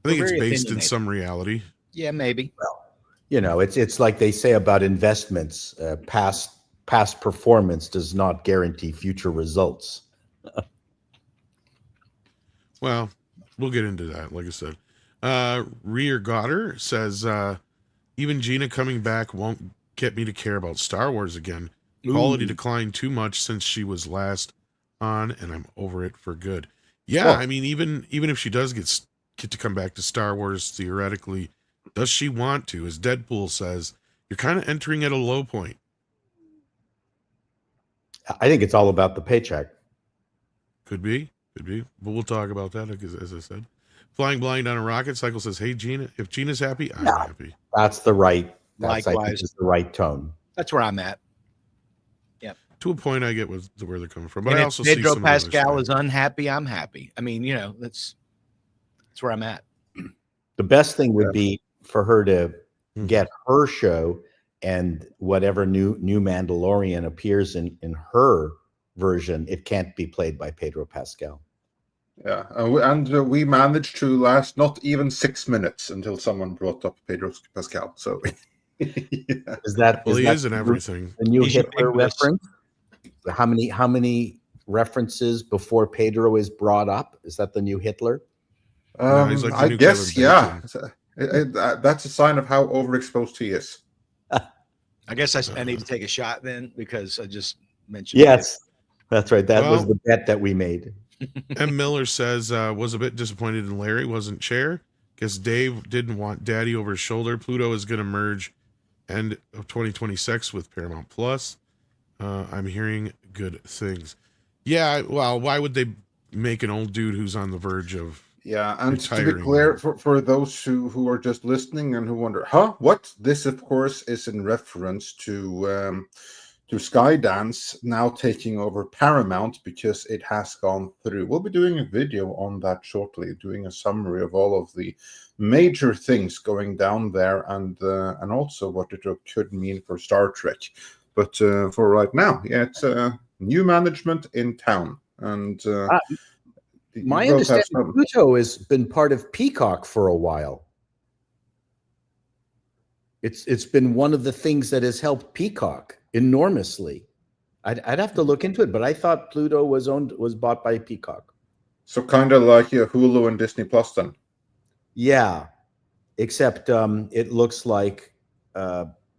I We're think it's very based in opinionated. some reality. Yeah, maybe. It's like they say about investments. Past performance does not guarantee future results. Well, we'll get into that. Like I said, Rear Goddard says even Gina coming back won't get me to care about Star Wars again. Quality Ooh. declined too much since she was last on, and I'm over it for good. Yeah, Well, I mean, even if she does get to come back to Star Wars theoretically, does she want to? As Deadpool says, you're kind of entering at a low point. I think it's all about the paycheck. Could be, but we'll talk about that as I said. Flying Blind on a Rocket Cycle says, "Hey Gina, if Gina's happy, I'm Yeah, happy." that's the right. That's I think Likewise. is the right tone. That's where I'm at. Yep. To a point, I get where they're coming from, but And I if also see Pedro some of the other Pascal side. is unhappy, I'm happy. I mean, that's where I'm at. The best thing would be for her to Mhm. get her show, and whatever new Mandalorian appears in her version, it can't be played by Pedro Pascal. Yeah, and we managed to last not even 6 minutes until someone brought up Pedro Pascal. So, yeah. Is that Well, he that is in everything. the new He's Hitler ubiquitous. reference? How many references before Pedro is brought up? Is that the new Hitler? No, he's like the I new guess, Kevin yeah. Bacon. That's a sign of how overexposed he is. I guess I need to take a shot then because I just mentioned. Yes, that's right. That was Well- the bet that we made. M. Miller says, was a bit disappointed in Larry, wasn't Chair. Guess Dave didn't want Daddy over his shoulder. Pluto is going to merge end of 2026 with Paramount Plus. I'm hearing good things. Yeah, well, why would they make an old dude who's on the verge of Yeah, and to be retiring? clear, for those who are just listening and who wonder, what? This, of course, is in reference to Skydance now taking over Paramount because it has gone through. We'll be doing a video on that shortly, doing a summary of all of the major things going down there, and also what it could mean for Star Trek. But for right now, yeah, it's new management in town, and My you both have understanding, Pluto has been part of Peacock for a while. It's been one of the things that has helped Peacock enormously. I'd have to look into it, but I thought Pluto was bought by Peacock. So kind of like Hulu and Disney Plus then. Yeah, except it looks like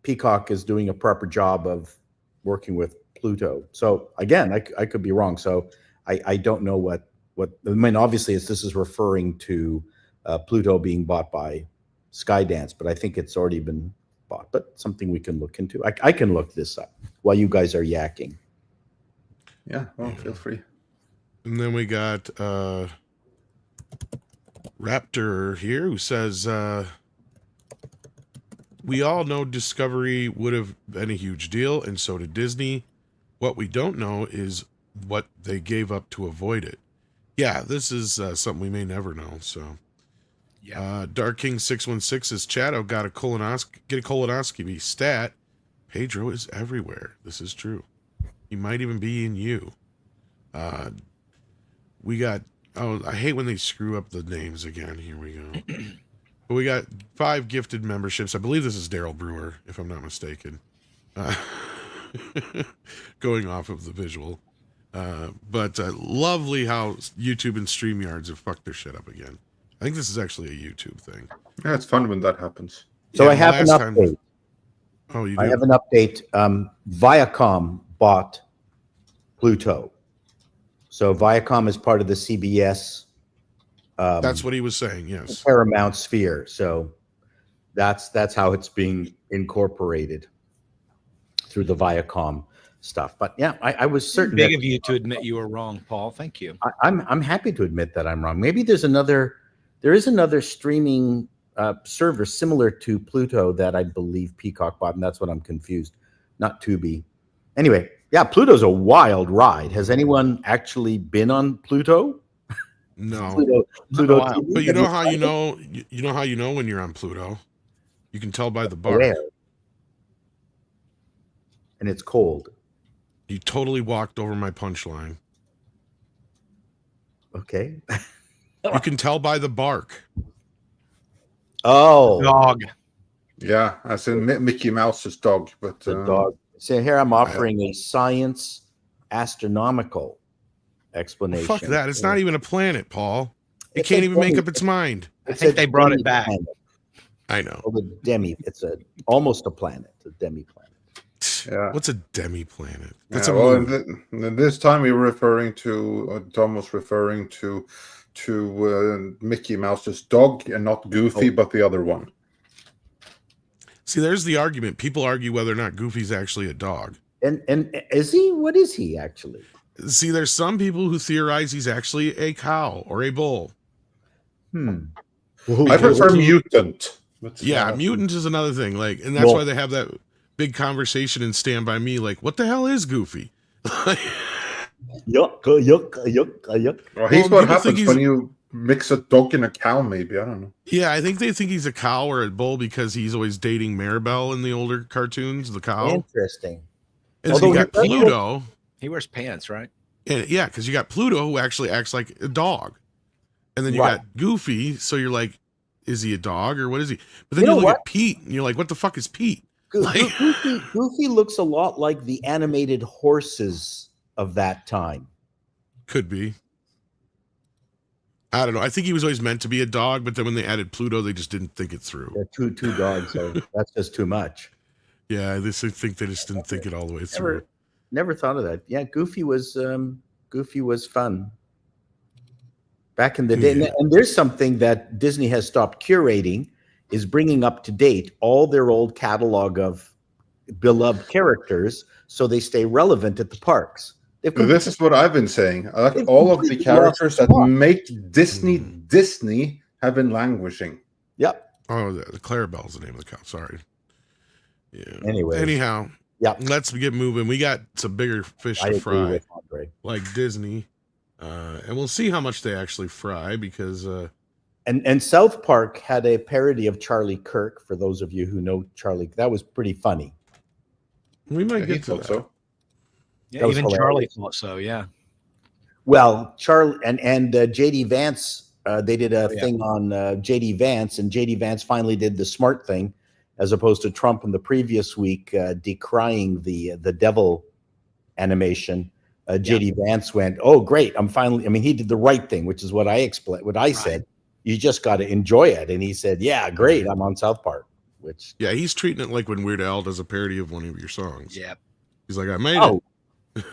Peacock is doing a proper job of working with Pluto. So again, I could be wrong. So I don't know what I mean. Obviously, this is referring to Pluto being bought by Skydance, but I think it's already been bought. But something we can look into. I can look this up while you guys are yakking. Yeah, well, feel free. And then we got Raptor here who says, we all know Discovery would have been a huge deal, and so did Disney. What we don't know is what they gave up to avoid it. Yeah, this is something we may never know. So, Yeah. Dark King 616 says, Chato got a colonoscopy. Stat: Pedro is everywhere. This is true. He might even be in you. We got. Oh, I hate when they screw up the names again. Here we go. But we got 5 gifted memberships. I believe this is Daryl Brewer, if I'm not mistaken. Going off of the visual. But lovely how YouTube and StreamYards have fucked their shit up again. I think this is actually a YouTube thing. Yeah, it's fun when that happens. So Yeah, I have an last time- update. Oh, you do? I have an update. Viacom bought Pluto. So Viacom is part of the CBS. That's what he was saying, yes. Paramount sphere. So that's how it's being incorporated through the Viacom stuff. But yeah, I was certain. Big of you to admit you were wrong, Paul. Thank you. I'm happy to admit that I'm wrong. Maybe there is another streaming service similar to Pluto that I believe Peacock bought, and that's what I'm confused. Not Tubi. Anyway, yeah, Pluto's a wild ride. Has anyone actually been on Pluto? No. Pluto Wow. TV? But you know how you know when you're on Pluto? You can tell by the bar. Where? And it's cold. You totally walked over my punchline. Okay. You can tell by the bark. Oh, Dog. Yeah, as in Mickey Mouse's dog, but the dog. So here I'm offering a science astronomical Well, explanation. fuck that. It's not even a planet, Paul. It It's can't a even make demi- up its mind. I think they brought it back. demi-planet. I know. Well, the demi. It's almost a planet. A demi planet. Yeah. What's a demi planet? That's yeah, a well, moon. and this time we were referring to Tom was referring to Mickey Mouse's dog, and not Goofy, but the other one. See, there's the argument. People argue whether or not Goofy's actually a dog. And is he? What is he actually? See, there's some people who theorize he's actually a cow or a bull. I prefer mutant. But, Yeah, mutant is another thing. Like, and that's why they have that big conversation in Stand By Me. Like, what the hell is Goofy? Yuck, yuck, yuck, yuck. Well, he's Well, what people think happens when you mix a dog and a cow. Maybe I don't know. Yeah, I think they think he's a cow or a bull because he's always dating Maribel in the older cartoons, the cow. Interesting. And so you got Pluto. He wears pants, right? And yeah, because you got Pluto who actually acts like a dog. And then you Right. got Goofy, so you're like, is he a dog or what is he? But then You you, know look what? at Pete and you're like, what the fuck is Pete? Goofy, Goofy looks a lot like the animated horses of that time. Could be. I don't know. I think he was always meant to be a dog, but then when they added Pluto, they just didn't think it through. Yeah, two dogs. So that's just too much. Yeah, I think they just didn't think it all the way through. Never thought of that. Yeah, Goofy was fun back in the day. Yeah. And there's something that Disney has stopped curating, is bringing up to date all their old catalog of beloved characters, so they stay relevant at the parks. This is what I've been saying. I like They've all of the completely characters lost that the plot. make Disney have been languishing. Yep. Oh, the Clarabelle's the name of the cow. Sorry. Yeah. Anyway. Anyhow, Yep. let's get moving. We got some bigger fish I to agree fry, with Andre. like Disney. And we'll see how much they actually fry because And South Park had a parody of Charlie Kirk. For those of you who know Charlie, that was pretty funny. we might He get to thought that. so. Yeah, That was even hilarious. Charlie thought so. Yeah. Well, Charlie and JD Vance, they did a yeah. thing on JD Vance, and JD Vance finally did the smart thing, as opposed to Trump in the previous week decrying the devil animation. JD Vance went, "Oh, great! I'm finally." I mean, he did the right thing, which is what I explained. What I said, you just got to enjoy it. And he said, "Yeah, great! I'm on South Park." Which, Yeah, he's treating it like when Weird Al does a parody of one of your songs. Yeah. He's like, I made oh, it.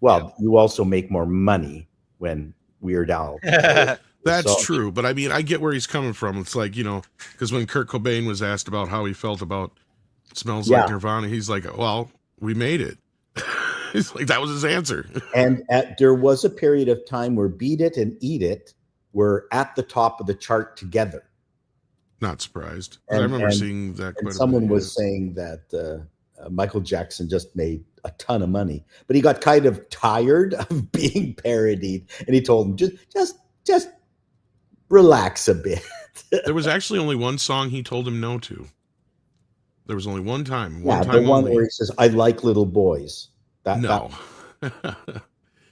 well, you also make more money when Weird Al. That's So- true, but I mean, I get where he's coming from. It's like, because when Kurt Cobain was asked about how he felt about Smells Like Yeah. Nirvana, he's like, well, we made it. He's like, that was his answer. And there was a period of time where Beat It and Eat It were at the top of the chart together. Not surprised. I And- remember and- seeing that quite And a someone bit. was saying that Michael Jackson just made a ton of money, but he got kind of tired of being parodied, and he told him just relax a bit. There was actually only one song he told him no to. There was only one time. Yeah, One the time one only. where he says, "I like little boys." No. No?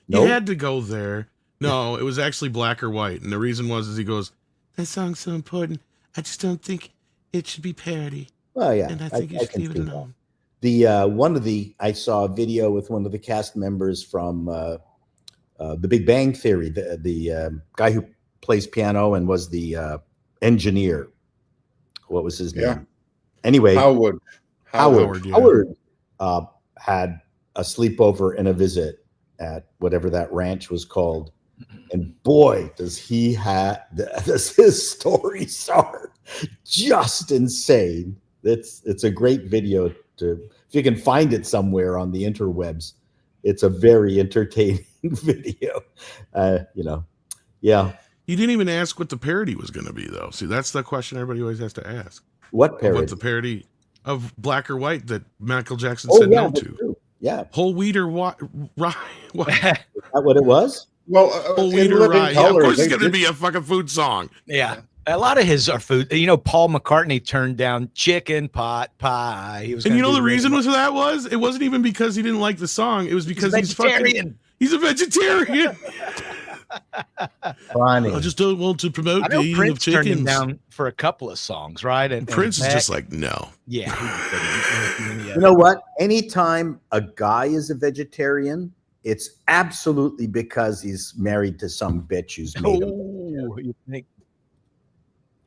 You had to go there. No, it was actually Black or White. And the reason was he goes, that song's so important. I just don't think it should be parody. Well, yeah, And I think you should can leave it see that. alone. I saw a video with one of the cast members from The Big Bang Theory, the guy who plays piano and was the engineer. What was his name? Yeah. Anyway, Howard. Howard, yeah. Howard had a sleepover and a visit at whatever that ranch was called, and boy, does his stories are just insane. It's a great video if you can find it somewhere on the interwebs. It's a very entertaining video. Yeah. You didn't even ask what the parody was going to be, though. See, that's the question everybody always has to ask. What parody? What's the parody of Black or White that Michael Jackson Oh, said yeah, no that's to? true. Yeah. Whole wheat or rye? Is that what it was? Well, Whole in wheat or Living rye? Yeah, of Color, course they it's going to did- be a fucking food song. Yeah. A lot of his are food. Paul McCartney turned down chicken pot pie. He was And gonna you know do the reason rhythm. for that was? It wasn't even because he didn't like the song. It was because He's a vegetarian. He's a vegetarian. Funny. I just don't want to promote I the know eating of Prince turned him chickens. down for a couple of songs, right? And Prince is Beck- just like, no. yeah. He just didn't do any of You know what? Anytime a guy is a vegetarian, it's absolutely because he's married to some bitch who's it. made him. Oh, you think?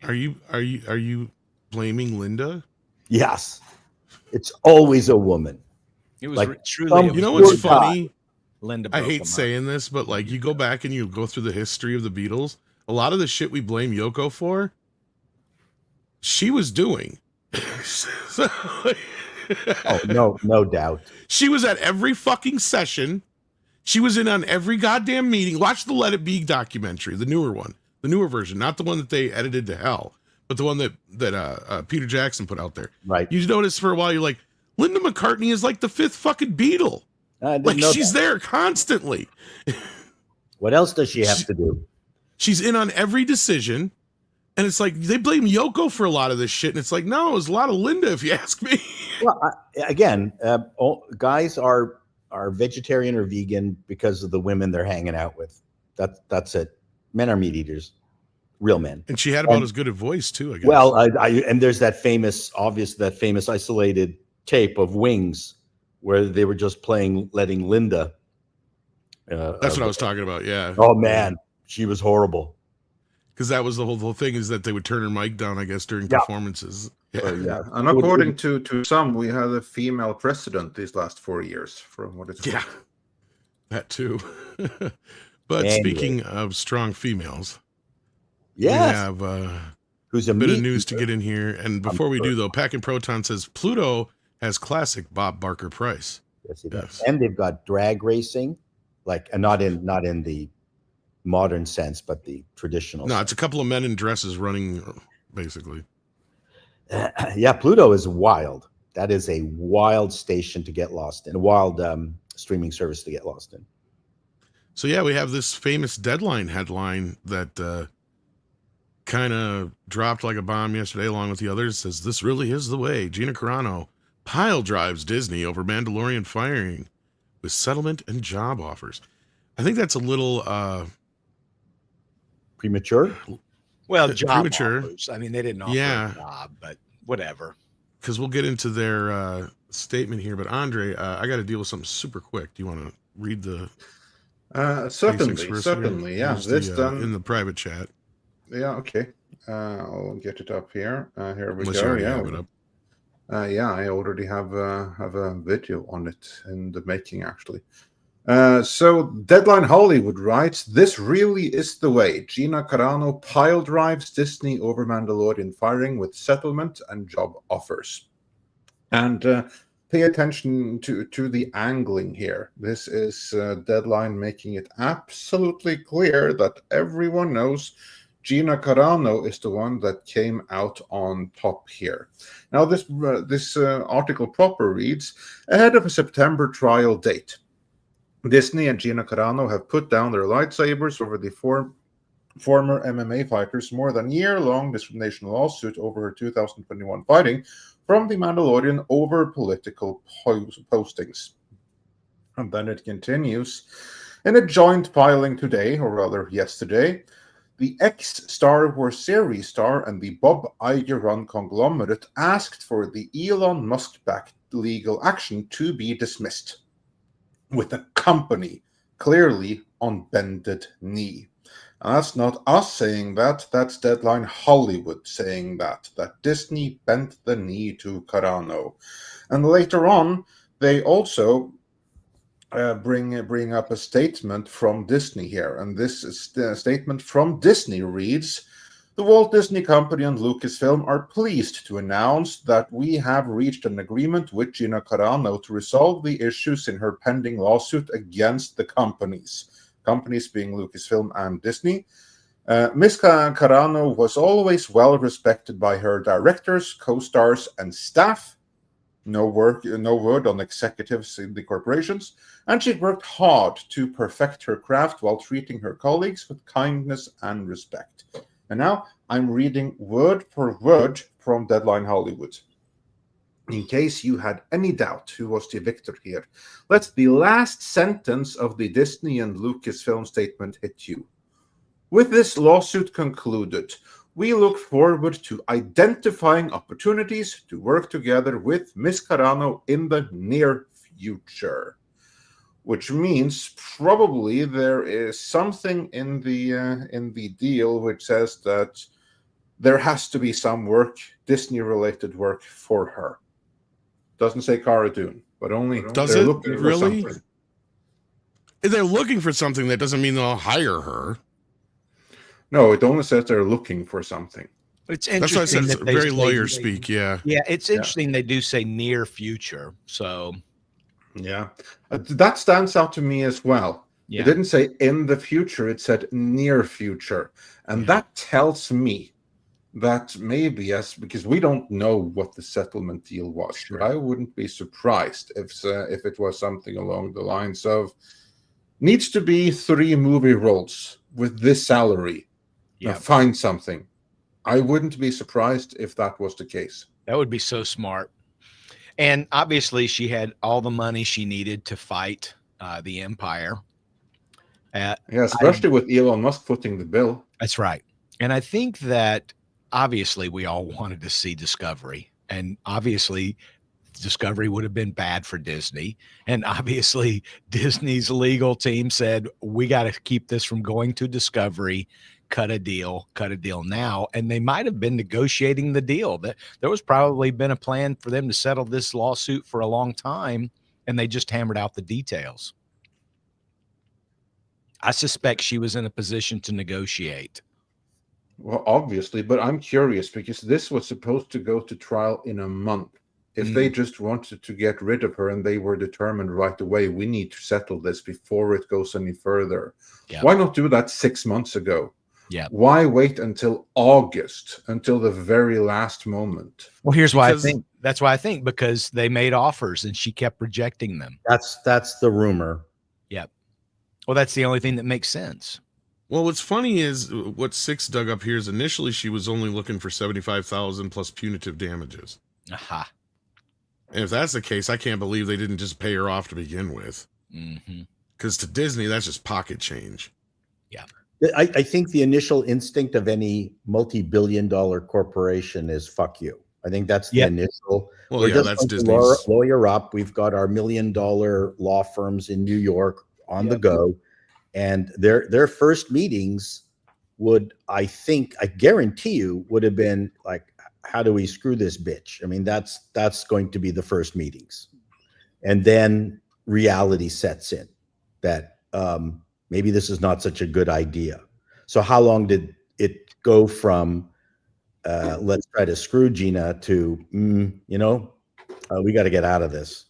Are you blaming Linda? Yes. It's always a woman. It was Like, truly. It You was know what's Poor guy. funny? Linda. I broke hate him up. saying this, but like you go back and you go through the history of the Beatles, a lot of the shit we blame Yoko for, she was doing. So, Oh, no doubt. she was at every fucking session. She was in on every goddamn meeting. Watch the Let It Be documentary, the newer one, the newer version, not the one that they edited to hell, but the one that Peter Jackson put out there. Right. You notice for a while, you're like, Linda McCartney is like the fifth fucking Beatle. I didn't Like know she's that. there constantly. What else does she have to do? She's in on every decision. And it's like they blame Yoko for a lot of this shit. And it's like, no, it's a lot of Linda, if you ask me. Well, again, guys are vegetarian or vegan because of the women they're hanging out with. That's it. Men are meat eaters, real men. And she had about as good a voice too, I guess. Well, and there's that famous isolated tape of Wings where they were just letting Linda. That's what I was talking about. Yeah. Oh man, she was horrible. Because that was the whole thing is that they would turn her mic down, I guess, during Yeah. performances. Yeah. Yeah, and according to some, we had a female president these last 4 years, from what it's Yeah. That too. But Anyway. speaking of strong females, Yes. we have Who's a bit of meat news to eater. get in here. And before we do, though, Pack and Proton says Pluto has classic Bob Barker Price. Yes, he does. Yes. And they've got drag racing, like not in the modern sense, but the traditional. No, sense. it's a couple of men in dresses running, basically. Yeah, Pluto is wild. That is a wild station to get lost in, a wild streaming service to get lost in. So yeah, we have this famous Deadline headline that kind of dropped like a bomb yesterday, along with the others. It says this really is the way. Gina Carano pile drives Disney over Mandalorian firing with settlement and job offers. I think that's a little Premature. Well, job premature. offers. I mean, they didn't offer Yeah. a job, but whatever. Because we'll get into their statement here. But Andre, I got to deal with something super quick. Do you want to read the certainly, basics first certainly, here? yeah. Here's This the, done in the private chat. Yeah, okay. I'll get it up here. Here we Unless go. you already Yeah, have it up. yeah, I already have a video on it in the making, actually. So Deadline Hollywood writes, "This really is the way. Gina Carano pile drives Disney over Mandalorian firing with settlement and job offers." And pay attention to the angling here. This is Deadline making it absolutely clear that everyone knows Gina Carano is the one that came out on top here. Now, this article proper reads, ahead of a September trial date, Disney and Gina Carano have put down their lightsabers over the former MMA fighter's more than year-long discrimination lawsuit over her 2021 fighting from The Mandalorian over political postings. And then it continues. In a joint filing today, or rather yesterday, the ex-Star Wars series star and the Bob Iger-run conglomerate asked for the Elon Musk-backed legal action to be dismissed, with the company clearly on bended knee. And that's not us saying that, that's Deadline Hollywood saying that Disney bent the knee to Carano. And later on, they also bring up a statement from Disney here. And this statement from Disney reads, "The Walt Disney Company and Lucasfilm are pleased to announce that we have reached an agreement with Gina Carano to resolve the issues in her pending lawsuit against the companies being Lucasfilm and Disney. Ms. Carano was always well respected by her directors, co-stars, and staff. No word on executives in the corporations, and she worked hard to perfect her craft while treating her colleagues with kindness and respect." And now I'm reading word for word from Deadline Hollywood. In case you had any doubt who was the victor here, let the last sentence of the Disney and Lucasfilm statement hit you. With this lawsuit concluded, we look forward to identifying opportunities to work together with Ms. Carano in the near future. Which means probably there is something in the deal which says that there has to be some work, Disney-related work for her. Doesn't say Cara Dune, but only Does they're it looking for really? something. If they're looking for something, that doesn't mean they'll hire her. No, it only says they're looking for something. It's That's why I said interesting it's that they very say- lawyer speak. Yeah. Yeah, it's interesting they do say near future. So Yeah, that stands out to me as well. yeah, It didn't say in the future, it said near future. And that tells me that maybe, because we don't know what the settlement deal was, Sure. but I wouldn't be surprised if it was something along the lines of needs to be 3 movie roles with this salary. Now Yeah. find something. I wouldn't be surprised if that was the case. that would be so smart. And obviously, she had all the money she needed to fight the empire. Yeah, especially with Elon Musk footing the bill. That's right. And I think that obviously we all wanted to see Discovery, and obviously Discovery would have been bad for Disney. And obviously Disney's legal team said, we got to keep this from going to Discovery, cut a deal now. And they might have been negotiating the deal. That there was probably been a plan for them to settle this lawsuit for a long time, and they just hammered out the details. I suspect she was in a position to negotiate. Well, obviously, but I'm curious because this was supposed to go to trial in a month. If they just wanted to get rid of her and they were determined right away, we need to settle this before it goes any further. Yeah. Why not do that 6 months ago? Yeah. Why wait until August, until the very last moment? Well, here's why I Because- think that's why I think because they made offers and she kept rejecting them. That's the rumor. Yep. Well, that's the only thing that makes sense. Well, what's funny is what Six dug up here is initially she was only looking for 75,000 plus punitive damages. Aha. And if that's the case, I can't believe they didn't just pay her off to begin with. Mm-hmm. Because to Disney, that's just pocket change. I think the initial instinct of any multi-billion-dollar corporation is fuck you. I think that's the Yep. initial. Well, We're yeah, just that's going to Disney's. lawyer up. We've got our $1 million law firms in New York on the go, and their first meetings would, I guarantee you, would have been like, how do we screw this bitch? I mean, that's going to be the first meetings, and then reality sets in that maybe this is not such a good idea. So how long did it go from let's try to screw Gina to we got to get out of this?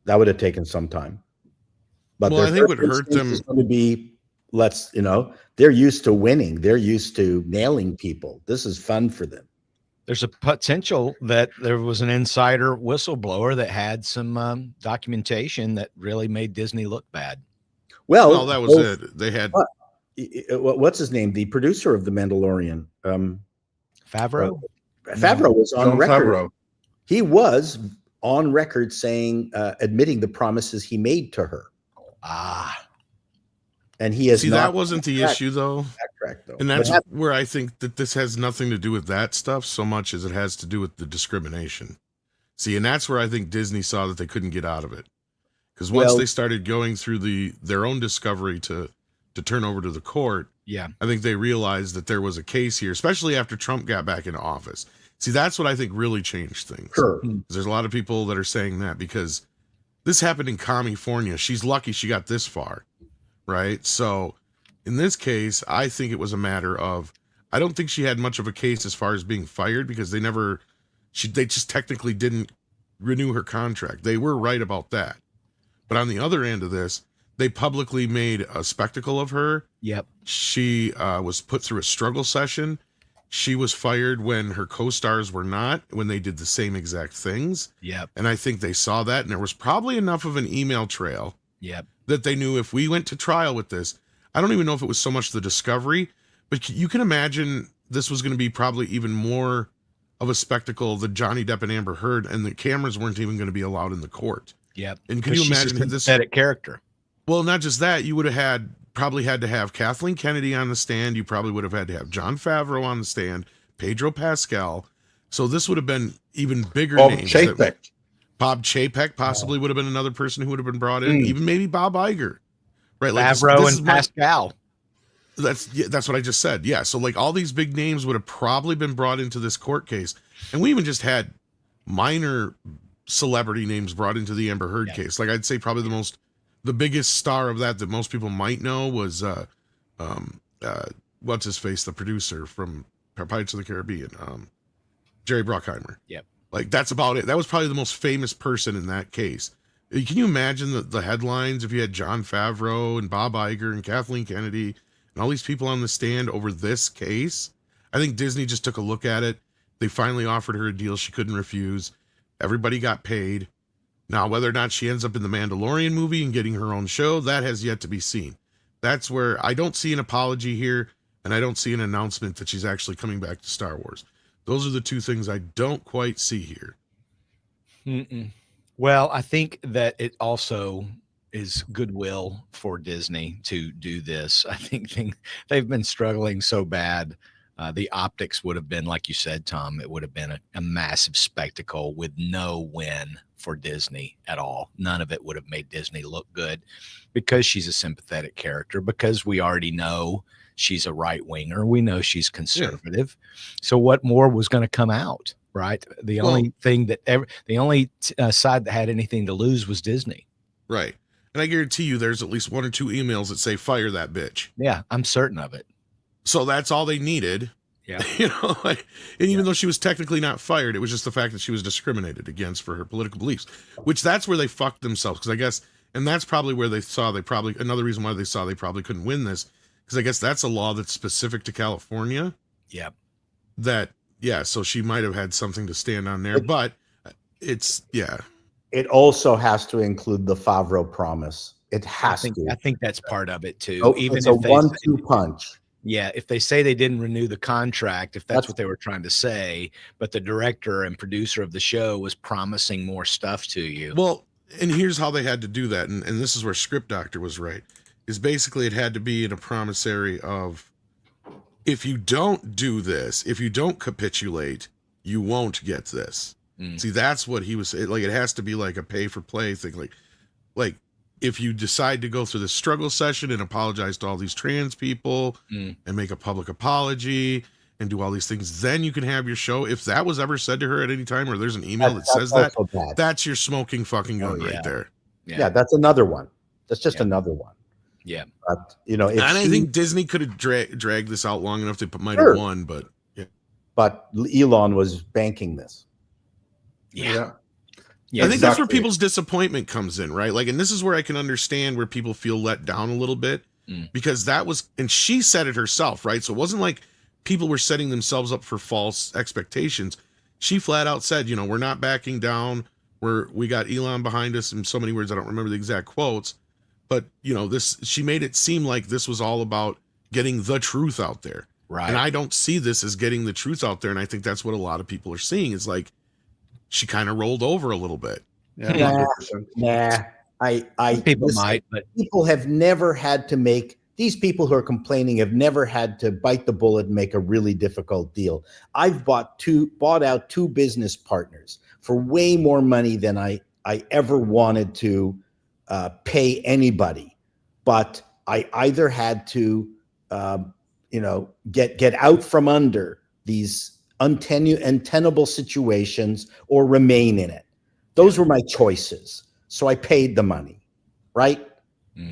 That would have taken some time. But Well, their I think what first hurt instinct them- is going to be they're used to winning. They're used to nailing people. This is fun for them. There's a potential that there was an insider whistleblower that had some documentation that really made Disney look bad. Well, Well, that was it. They had What's his name? The producer of The Mandalorian. Favreau? Favreau was on Jon record. Favreau. He was on record saying, admitting the promises he made to her. And he has see not that wasn't the backtracked- issue though. backtracked, though. And that's But where I think that this has nothing to do with that stuff so much as it has to do with the discrimination. See, and that's where I think Disney saw that they couldn't get out of it. Because once Well- they started going through their own discovery to turn over to the court, Yeah. I think they realized that there was a case here, especially after Trump got back into office. See, that's what I think really changed things. Sure. There's a lot of people that are saying that because this happened in California. She's lucky she got this far, right? So in this case, I think it was a matter of, I don't think she had much of a case as far as being fired because they just technically didn't renew her contract. They were right about that. But on the other end of this, they publicly made a spectacle of her. Yep. She was put through a struggle session. She was fired when her co-stars were not, when they did the same exact things. Yep. And I think they saw that, and there was probably enough of an email trail Yep. that they knew if we went to trial with this, I don't even know if it was so much the discovery, but you can imagine this was going to be probably even more of a spectacle, the Johnny Depp and Amber Heard, and the cameras weren't even going to be allowed in the court. Yep. And can you imagine this sympathetic character? Well, not just that, you would have probably had to have Kathleen Kennedy on the stand. You probably would have had to have Jon Favreau on the stand, Pedro Pascal. So this would have been even bigger names. Bob Chapek possibly would have been another person who would have been brought in. Even maybe Bob Iger. Right, like Favreau and Pascal. That's what I just said. Yeah, so like all these big names would have probably been brought into this court case, and we even just had minor celebrity names brought into the Amber Heard case. Like I'd say probably the biggest star of that most people might know was what's his face, the producer from Pirates of the Caribbean, Jerry Bruckheimer. Yep. Like that's about it. That was probably the most famous person in that case. Can you imagine the headlines if you had Jon Favreau and Bob Iger and Kathleen Kennedy and all these people on the stand over this case? I think Disney just took a look at it. They finally offered her a deal she couldn't refuse. Everybody got paid. Now, whether or not she ends up in the Mandalorian movie and getting her own show, that has yet to be seen. That's where I don't see an apology here, and I don't see an announcement that she's actually coming back to Star Wars. Those are the two things I don't quite see here. Well, I think that it also is goodwill for Disney to do this. I think they've been struggling so bad. The optics would have been, like you said, Tom, it would have been a massive spectacle with no win for Disney at all. None of it would have made Disney look good because she's a sympathetic character, because we already know she's a right winger. We know she's conservative. So what more was going to come out? Right. The only thing the only side that had anything to lose was Disney. Right. And I guarantee you there's at least 1 or 2 emails that say fire that bitch. Yeah, I'm certain of it. So that's all they needed. Yeah. And even though she was technically not fired, it was just the fact that she was discriminated against for her political beliefs, which that's where they fucked themselves. Because I guess, and that's probably where another reason why they saw they probably couldn't win this, because I guess that's a law that's specific to California. Yeah. So she might have had something to stand on there, but it also has to include the Favreau promise. It has to. I think that's part of it too. Even it's a 1-2 punch. Yeah, if they say they didn't renew the contract, if that's what they were trying to say, but the director and producer of the show was promising more stuff to you. Well, and here's how they had to do that, and this is where Script Doctor was right, is basically it had to be in a promissory of, if you don't do this, if you don't capitulate, you won't get this. See, that's what he was saying. Like, it has to be like a pay for play thing. Like if you decide to go through the struggle session and apologize to all these trans people and make a public apology and do all these things, then you can have your show. If that was ever said to her at any time, or there's an email that says that, that's your smoking fucking gun right there. Yeah, that's another one. That's just another one. Yeah. But, and I think Disney could have dragged this out long enough. They might have won, but But Elon was banking this. Yeah, I think that's where people's disappointment comes in, right? Like, and this is where I can understand where people feel let down a little bit, because that was, and she said it herself, right? So it wasn't like people were setting themselves up for false expectations. She flat out said, we're not backing down. We got Elon behind us in so many words. I don't remember the exact quotes. But, she made it seem like this was all about getting the truth out there. Right. And I don't see this as getting the truth out there. And I think that's what a lot of people are seeing, is like, she kind of rolled over a little bit. Nah. People might, but people have never had to make, these people who are complaining have never had to bite the bullet and make a really difficult deal. I've bought out 2 business partners for way more money than I ever wanted to pay anybody, but I either had to, get out from under these untenable situations or remain in it. Those were my choices. So I paid the money, right?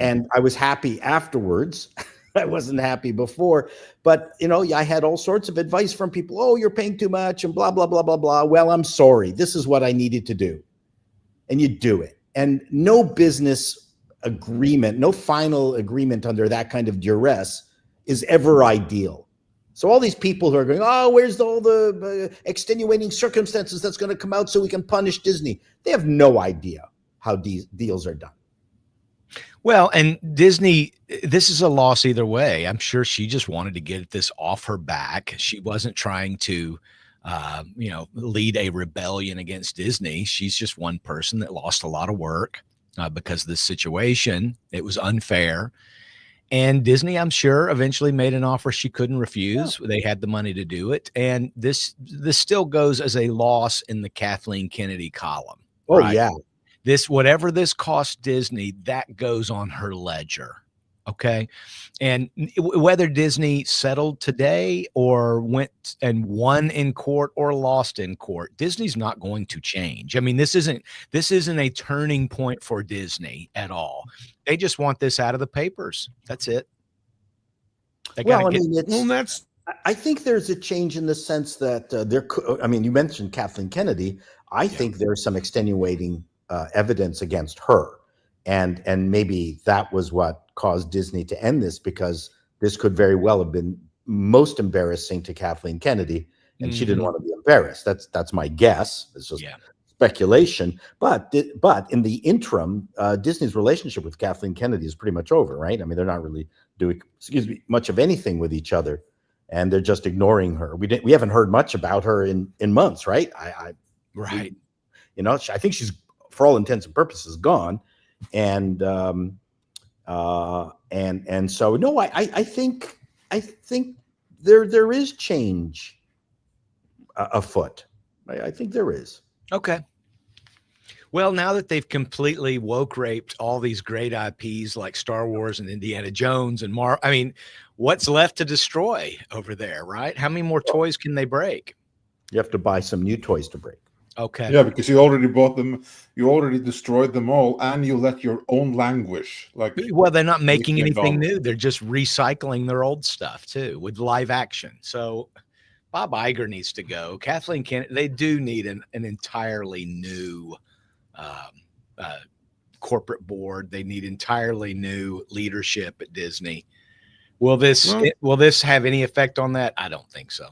And I was happy afterwards. I wasn't happy before, but I had all sorts of advice from people. Oh, you're paying too much and blah, blah, blah, blah, blah. Well, I'm sorry. This is what I needed to do. And you do it. And no business agreement, no final agreement under that kind of duress is ever ideal. So all these people who are going, oh, where's all the extenuating circumstances that's going to come out so we can punish Disney? They have no idea how these deals are done. Well, and Disney, this is a loss either way. I'm sure she just wanted to get this off her back. She wasn't trying to lead a rebellion against Disney. She's just one person that lost a lot of work because of this situation. It was unfair. And Disney, I'm sure, eventually made an offer she couldn't refuse. They had the money to do it. And this still goes as a loss in the Kathleen Kennedy column. Oh, right? yeah. Whatever this cost Disney, that goes on her ledger. Okay. And whether Disney settled today or went and won in court or lost in court, Disney's not going to change. I mean, this isn't a turning point for Disney at all. They just want this out of the papers. That's it. I think there's a change in the sense that you mentioned Kathleen Kennedy. I think there's some extenuating evidence against her. And maybe that was what caused Disney to end this, because this could very well have been most embarrassing to Kathleen Kennedy, and she didn't want to be embarrassed. That's my guess. It's just speculation. But in the interim, Disney's relationship with Kathleen Kennedy is pretty much over, right? I mean, they're not really doing much of anything with each other, and they're just ignoring her. We haven't heard much about her in months, right? Right. I think she's, for all intents and purposes, gone. And so no, I think there is change afoot. I think there is. Okay. Well, now that they've completely woke raped all these great IPs like Star Wars and Indiana Jones and I mean, what's left to destroy over there, right? How many more toys can they break? You have to buy some new toys to break. Okay. Yeah, because you already bought them, you already destroyed them all, and you let your own languish. Well, they're not making anything new. They're just recycling their old stuff too with live action. So Bob Iger needs to go. Kathleen Kennedy, they do need an entirely new corporate board. They need entirely new leadership at Disney. Will this have any effect on that? I don't think so.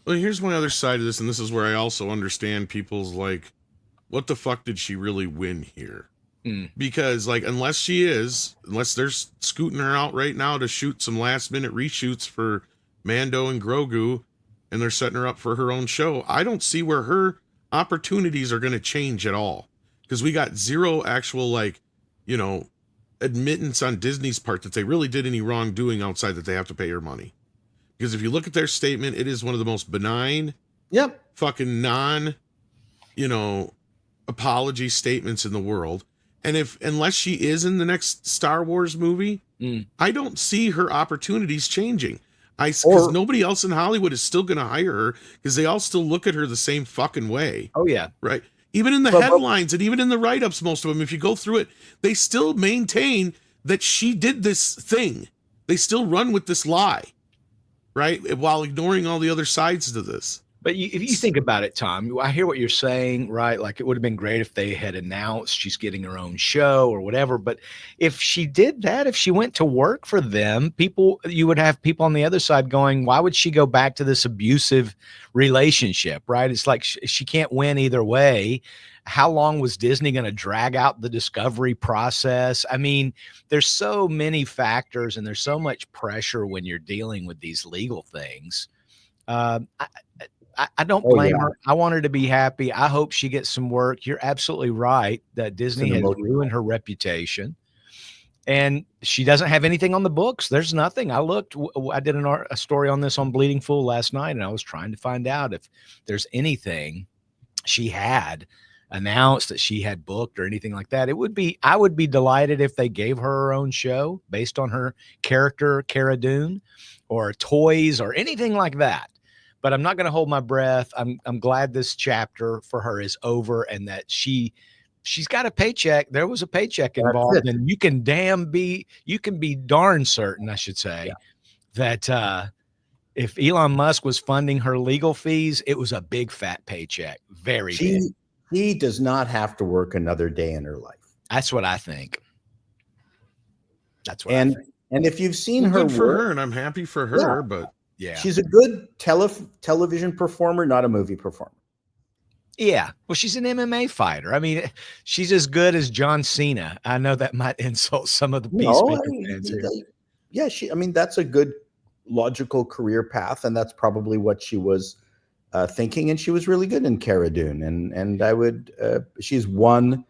Well, here's my other side of this, and this is where I also understand people's what the fuck did she really win here? Because unless they're scooting her out right now to shoot some last minute reshoots for Mando and Grogu, and they're setting her up for her own show, I don't see where her opportunities are going to change at all. Because we got zero actual admittance on Disney's part that they really did any wrongdoing outside that they have to pay her money. Because if you look at their statement, it is one of the most benign, fucking apology statements in the world. And unless she is in the next Star Wars movie, I don't see her opportunities changing. Because nobody else in Hollywood is still going to hire her, because they all still look at her the same fucking way. Oh yeah, right. Even in the headlines and even in the write-ups, most of them, if you go through it, they still maintain that she did this thing. They still run with this lie. Right, while ignoring all the other sides to this. But if you think about it, Tom, I hear what you're saying, right? Like, it would have been great if they had announced she's getting her own show or whatever. But if she did that, if she went to work for them, you would have people on the other side going, why would she go back to this abusive relationship, right? It's like she can't win either way. How long was Disney going to drag out the discovery process? I mean, there's so many factors and there's so much pressure when you're dealing with these legal things. I don't blame her. I want her to be happy. I hope she gets some work. You're absolutely right that Disney has ruined her reputation. And she doesn't have anything on the books. There's nothing. I did a story on this on Bleeding Fool last night, and I was trying to find out if there's anything she had announced that she had booked or anything like that. I would be delighted if they gave her own show based on her character, Cara Dune, or toys or anything like that. But I'm not going to hold my breath. I'm glad this chapter for her is over, and that she's got a paycheck. There was a paycheck involved, and you can be darn certain, I should say, that if Elon Musk was funding her legal fees, it was a big fat paycheck. Very big. He does not have to work another day in her life. That's what I think. I think. And if you've seen her good for work, her, and I'm happy for her, but she's a good television performer, not a movie performer. Yeah. Well, she's an MMA fighter. I mean, she's as good as John Cena. I know that might insult some of the Peacemaker fans here. Yeah, that's a good logical career path, and that's probably what she was thinking, and she was really good in Cara Dune. And I would, she's one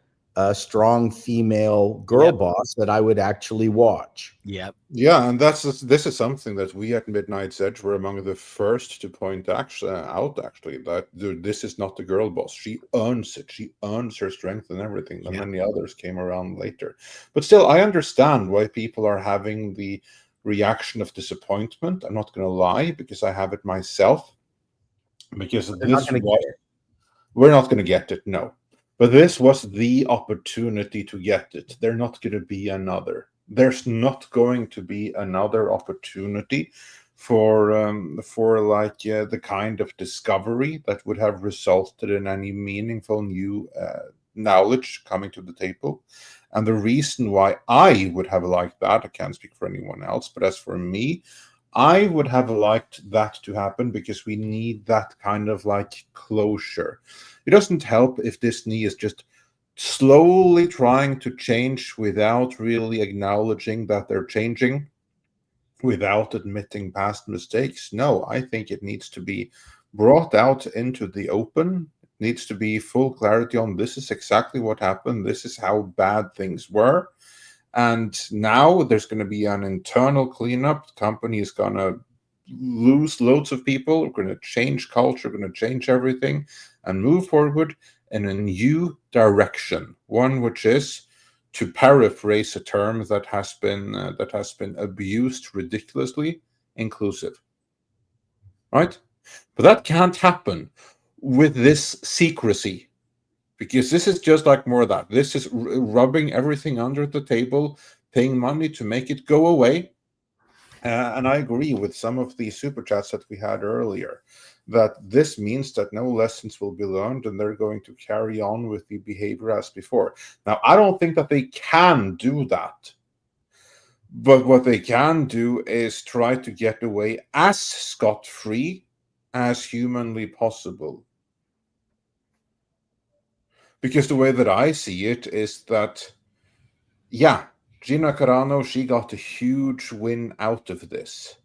strong female girl Yep. boss that I would actually watch. Yep. Yeah, and this is something that we at Midnight's Edge were among the first to point out actually that this is not the girl boss. She earns it. She earns her strength and everything. And Yeah. many others came around later. But still, I understand why people are having the reaction of disappointment. I'm not going to lie, because I have it myself. Because They're not this gonna was, get it. we're not going to get it, no. But this was the opportunity to get it. There's not going to be another. There's not going to be another opportunity for like the kind of discovery that would have resulted in any meaningful new knowledge coming to the table. And the reason why I would have liked that, I can't speak for anyone else, but as for me, I would have liked that to happen because we need that kind of like closure. It doesn't help if Disney is just slowly trying to change without really acknowledging that they're changing, without admitting past mistakes. No, I think it needs to be brought out into the open. It needs to be full clarity on this is exactly what happened. This is how bad things were. And now there's going to be an internal cleanup. The company is going to lose loads of people. We're going to change culture, going to change everything and move forward in a new direction. One which is, to paraphrase a term that has been abused ridiculously, inclusive. Right? But that can't happen with this secrecy. Because this is just like more of that. This is rubbing everything under the table, paying money to make it go away. And I agree with some of the super chats that we had earlier, that this means that no lessons will be learned and they're going to carry on with the behavior as before. Now, I don't think that they can do that. But what they can do is try to get away as scot-free as humanly possible. Because the way that I see it is that, yeah, Gina Carano, she got a huge win out of this.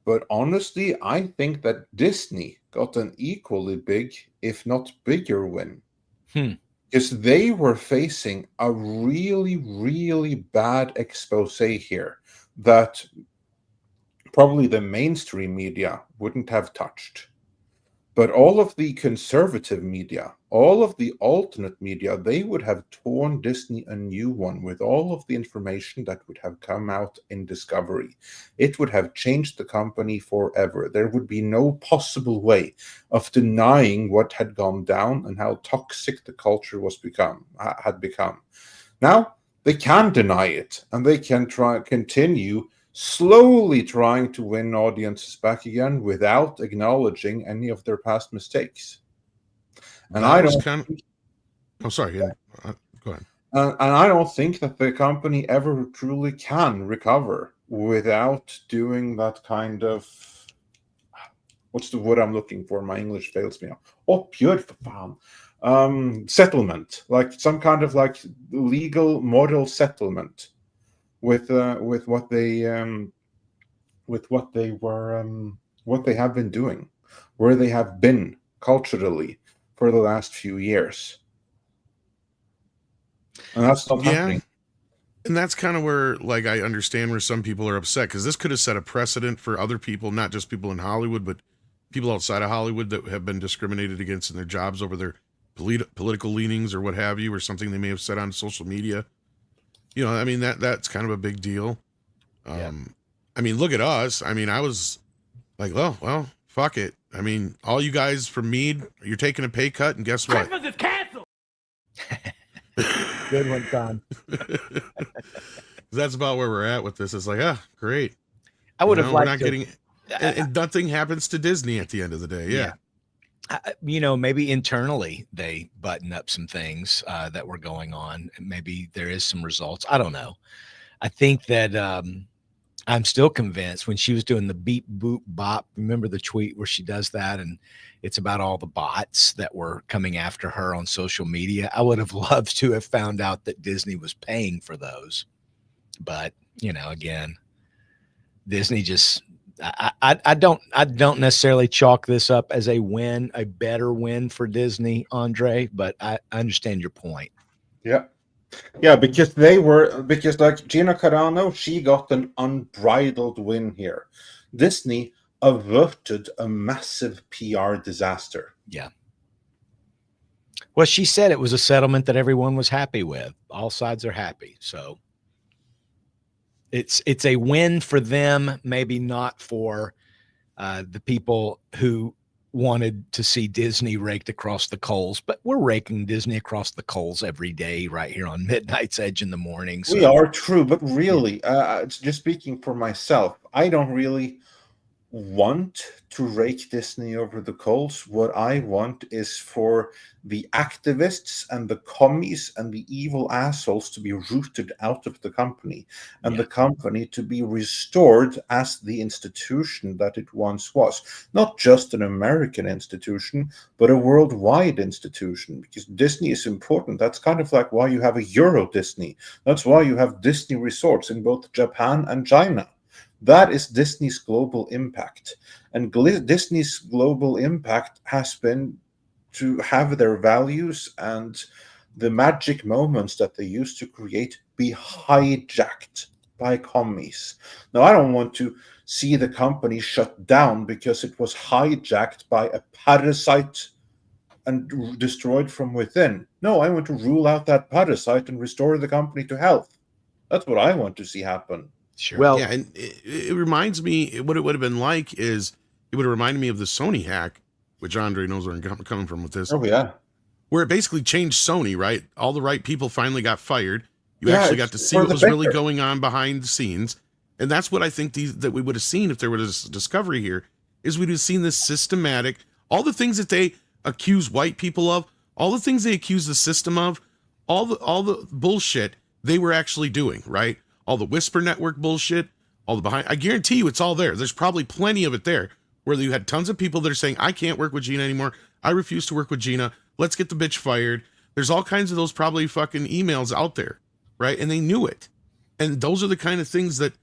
But honestly, I think that Disney got an equally big, if not bigger, win. Because they were facing a really, really bad expose here that probably the mainstream media wouldn't have touched. But all of the conservative media, all of the alternate media, they would have torn Disney a new one with all of the information that would have come out in Discovery. It would have changed the company forever. There would be no possible way of denying what had gone down and how toxic the culture had become. Now, they can deny it, and they can continue slowly trying to win audiences back again without acknowledging any of their past mistakes. And I don't. Sorry. Go ahead. And I don't think that the company ever truly can recover without doing that kind of. What's the word I'm looking for? My English fails me now. Oh, beautiful. Settlement, like some kind of like legal model settlement with what they have been doing, where they have been culturally for the last few years, and that's not happening. And that's kind of where, like, I understand where some people are upset, because this could have set a precedent for other people, not just people in Hollywood, but people outside of Hollywood that have been discriminated against in their jobs over their political leanings or what have you, or something they may have said on social media. You know, I mean, that's kind of a big deal. I mean, look at us. I mean, I was like, well, fuck it. I mean, all you guys from Mead, you're taking a pay cut, and guess what? Christmas is canceled. Good one, Tom. That's about where we're at with this. It's like, great. I would have liked we're not getting, and nothing happens to Disney at the end of the day. Yeah. Maybe internally they button up some things that were going on. Maybe there is some results. I don't know. I think that I'm still convinced when she was doing the beep boop bop. Remember the tweet where she does that, and it's about all the bots that were coming after her on social media. I would have loved to have found out that Disney was paying for those, but again, Disney just I don't necessarily chalk this up as a better win for Disney, Andre, but I understand your point. Yeah. Because like Gina Carano, she got an unbridled win here. Disney averted a massive PR disaster. Yeah. Well, she said it was a settlement that everyone was happy with. All sides are happy. So it's a win for them, maybe not for the people who wanted to see Disney raked across the coals, but we're raking Disney across the coals every day right here on Midnight's Edge in the morning. So We are true, but really, just speaking for myself, I don't really want to rake Disney over the coals. What I want is for the activists and the commies and the evil assholes to be rooted out of the company, and the company to be restored as the institution that it once was. Not just an American institution, but a worldwide institution, because Disney is important. That's kind of like why you have a Euro Disney. That's why you have Disney resorts in both Japan and China. That is Disney's global impact. And Disney's global impact has been to have their values and the magic moments that they used to create be hijacked by commies. Now, I don't want to see the company shut down because it was hijacked by a parasite and destroyed from within. No, I want to rule out that parasite and restore the company to health. That's what I want to see happen. sure. Well, Yeah, and it reminds me, what it would have been like is it would have reminded me of the Sony hack, which Andre knows where I'm coming from with this, Oh, yeah. where it basically changed Sony, right? All the right people finally got fired. You Yeah, actually got it's to see for what the was really better. going on behind the scenes. And that's what I think that we would have seen if there was a discovery here, is we'd have seen this systematic, all the things that they accuse white people of, all the things they accuse the system of, all the bullshit they were actually doing, right? All the Whisper Network bullshit, all the behind. I guarantee you it's all there. There's probably plenty of it there where you had tons of people that are saying, I can't work with Gina anymore. I refuse to work with Gina. Let's get the bitch fired. There's all kinds of those probably fucking emails out there, right? And they knew it. And those are the kind of things that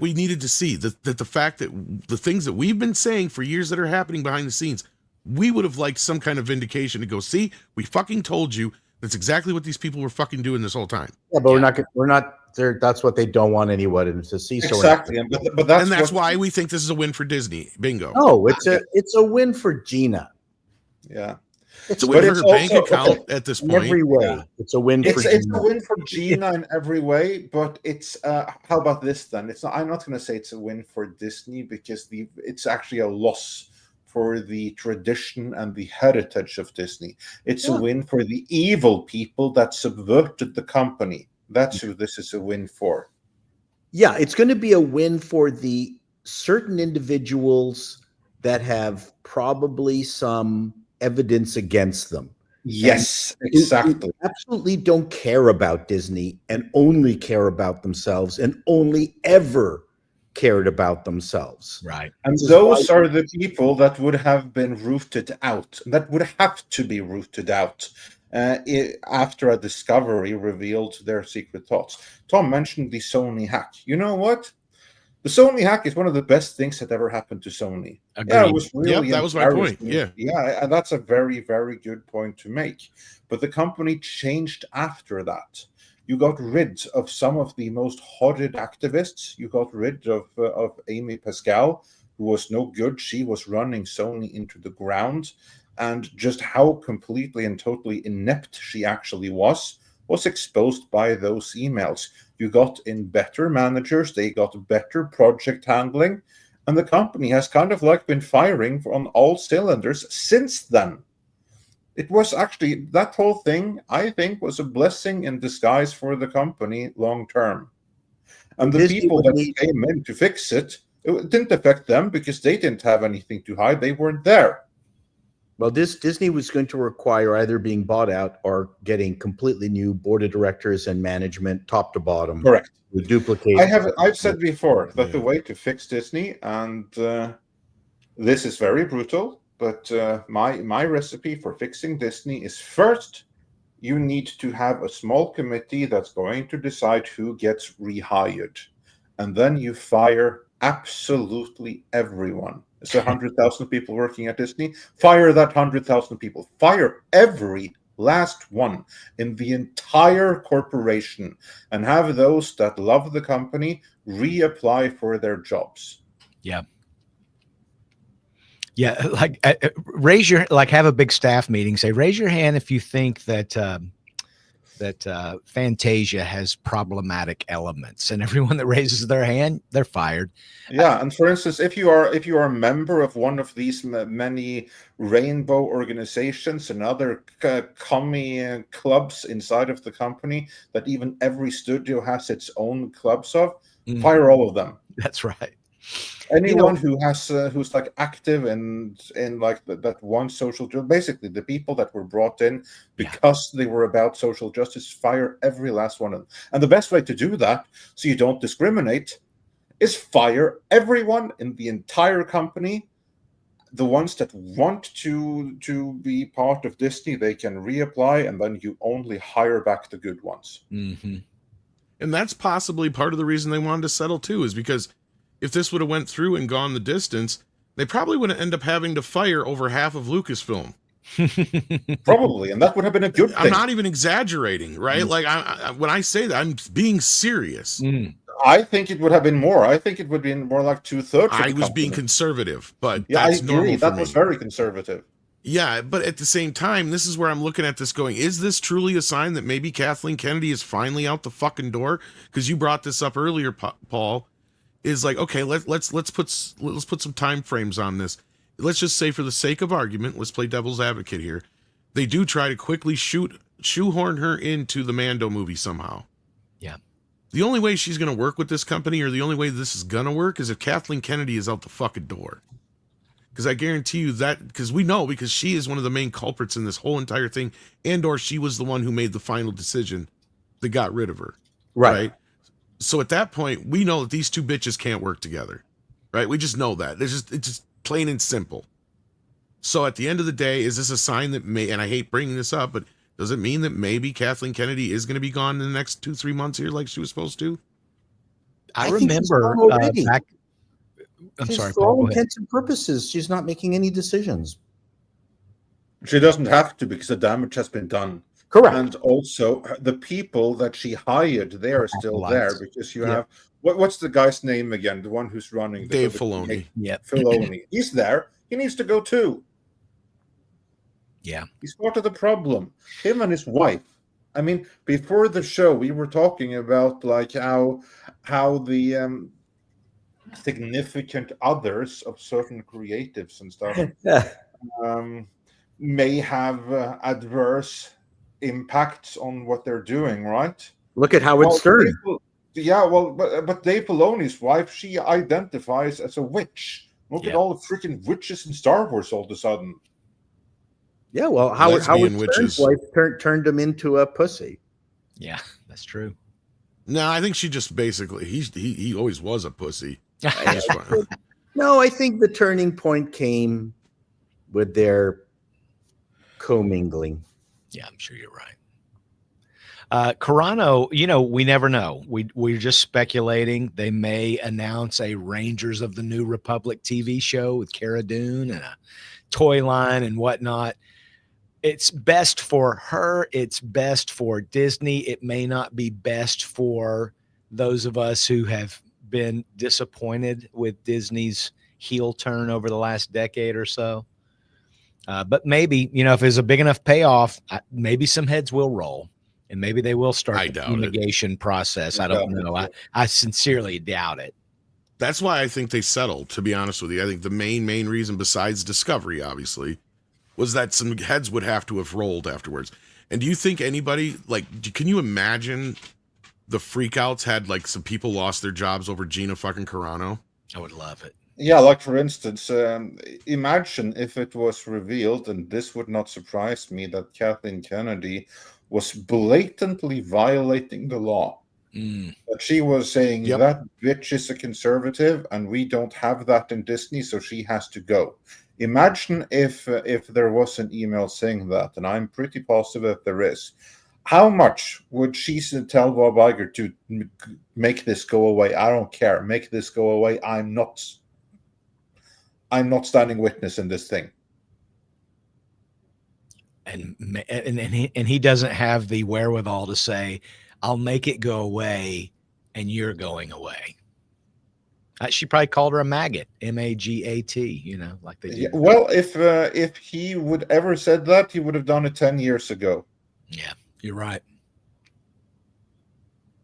we needed to see. That the fact that the things that we've been saying for years that are happening behind the scenes, we would have liked some kind of vindication to go, see, we fucking told you. That's exactly what these people were fucking doing this whole time. yeah, but we're not there. That's what they don't want anyone to see. So Exactly, but that's And that's what, why we think this is a win for Disney. Bingo. no, it's a win for Gina. yeah. It's a But win for it's her bank also- account at this In point. every way, it's a win for It's Gina. a win for Gina in every way, but it's how about this then? It's not. I'm not going to say it's a win for Disney because it's actually a loss for the tradition and the heritage of Disney. It's a win for the evil people that subverted the company. That's who this is a win for. Yeah, it's going to be a win for the certain individuals that have probably some evidence against them. Yes, Who exactly. absolutely don't care about Disney and only care about themselves and only ever cared about themselves. Right. And This is those why- are the people that would have been rooted out, that would have to be rooted out after a discovery revealed their secret thoughts. Tom mentioned the Sony hack. You know what? The Sony hack is one of the best things that ever happened to Sony. Agreed. Yeah, it was really Yep, that was my point. embarrassing. Yeah, and that's a very, very good point to make. But the company changed after that. You got rid of some of the most horrid activists. You got rid of Amy Pascal, who was no good. She was running Sony into the ground. And just how completely and totally inept she actually was exposed by those emails. You got in better managers. They got better project handling. And the company has kind of like been firing on all cylinders since then. It was actually, that whole thing, I think, was a blessing in disguise for the company long term. And the Disney people would that need- came in to fix it didn't affect them because they didn't have anything to hide. They weren't there. Well, Disney was going to require either being bought out or getting completely new board of directors and management, top to bottom, Correct. to duplicate. I've said before that the Yeah. way to fix Disney, and this is very brutal, but my recipe for fixing Disney is first, you need to have a small committee that's going to decide who gets rehired. And then you fire absolutely everyone. It's 100,000 people working at Disney. Fire that 100,000 people. Fire every last one in the entire corporation, and have those that love the company reapply for their jobs. Yeah. Yeah, like raise your have a big staff meeting. Say, raise your hand if you think that Fantasia has problematic elements, and everyone that raises their hand, they're fired. Yeah, and for instance, if you are a member of one of these many rainbow organizations and other commie clubs inside of the company that even every studio has its own clubs of, fire all of them. That's right. Anyone who has who's like active in like that one social, basically the people that were brought in because they were about social justice, fire every last one of them. And the best way to do that, so you don't discriminate, is fire everyone in the entire company. The ones that want to be part of Disney, they can reapply, and then you only hire back the good ones. Mm-hmm. And that's possibly part of the reason they wanted to settle too, is because if this would have went through and gone the distance, they probably would have ended up having to fire over half of Lucasfilm. Probably, and that would have been a good thing. I'm not even exaggerating, right? Like when I say that, I'm being serious. I think it would have been more. I think it would be more like 2/3. I was being conservative, but yeah, that's I agree. normal for That me. was very conservative. Yeah, but at the same time, this is where I'm looking at this going, is this truly a sign that maybe Kathleen Kennedy is finally out the fucking door? Because you brought this up earlier, Paul, is like, okay, let's put some time frames on this. Let's just say, for the sake of argument, let's play devil's advocate here. They do try to quickly shoehorn her into the Mando movie somehow. Yeah. The only way she's going to work with this company, or the only way this is going to work, is if Kathleen Kennedy is out the fucking door. Because I guarantee you that, because we know, because she is one of the main culprits in this whole entire thing, and or she was the one who made the final decision that got rid of her. Right? So at that point, we know that these two bitches can't work together. Right? We just know that. It's just plain and simple. So at the end of the day, is this a sign that and I hate bringing this up, but does it mean that maybe Kathleen Kennedy is going to be gone in the next 2-3 months here like she was supposed to? I remember back. I'm sorry, for Paul, all intents and purposes, she's not making any decisions. She doesn't have to, because the damage has been done. Correct. And also, the people that she hired, they are still there, because you have what's the guy's name again? The one who's running the Dave Filoni. Filoni. He's there. He needs to go too. Yeah. He's part of the problem. Him and his wife. I mean, before the show, we were talking about like how the significant others of certain creatives and stuff may have adverse impacts on what they're doing, right? Look at Howard Stern. But Dave Filoni's wife, she identifies as a witch. Look at all the freaking witches in Star Wars all of a sudden. Yeah, well, Howard Stern's wife turned him into a pussy. Yeah, that's true. No, I think she just basically he always was a pussy. No, I think the turning point came with their commingling. Yeah, I'm sure you're right. Carano, we never know. We're just speculating. They may announce a Rangers of the New Republic TV show with Cara Dune and a toy line and whatnot. It's best for her. It's best for Disney. It may not be best for those of us who have been disappointed with Disney's heel turn over the last decade or so. But maybe, if there's a big enough payoff, maybe some heads will roll, and maybe they will start the fumigation process. I don't know. I sincerely doubt it. That's why I think they settled, to be honest with you. I think the main reason, besides Discovery, obviously, was that some heads would have to have rolled afterwards. And do you think anybody, can you imagine the freakouts had, some people lost their jobs over Gina fucking Carano? I would love it. Yeah, like for instance, imagine if it was revealed, and this would not surprise me, that Kathleen Kennedy was blatantly violating the law. That she was saying that bitch is a conservative, and we don't have that in Disney, so she has to go. Imagine if there was an email saying that, and I'm pretty positive there is. How much would she tell Bob Iger to make this go away? I don't care. Make this go away. I'm not standing witness in this thing. And he doesn't have the wherewithal to say, I'll make it go away and you're going away. She probably called her a maggot, M-A-G-A-T, you know, like they do. Yeah, well, if he would ever said that, he would have done it 10 years ago. Yeah, you're right.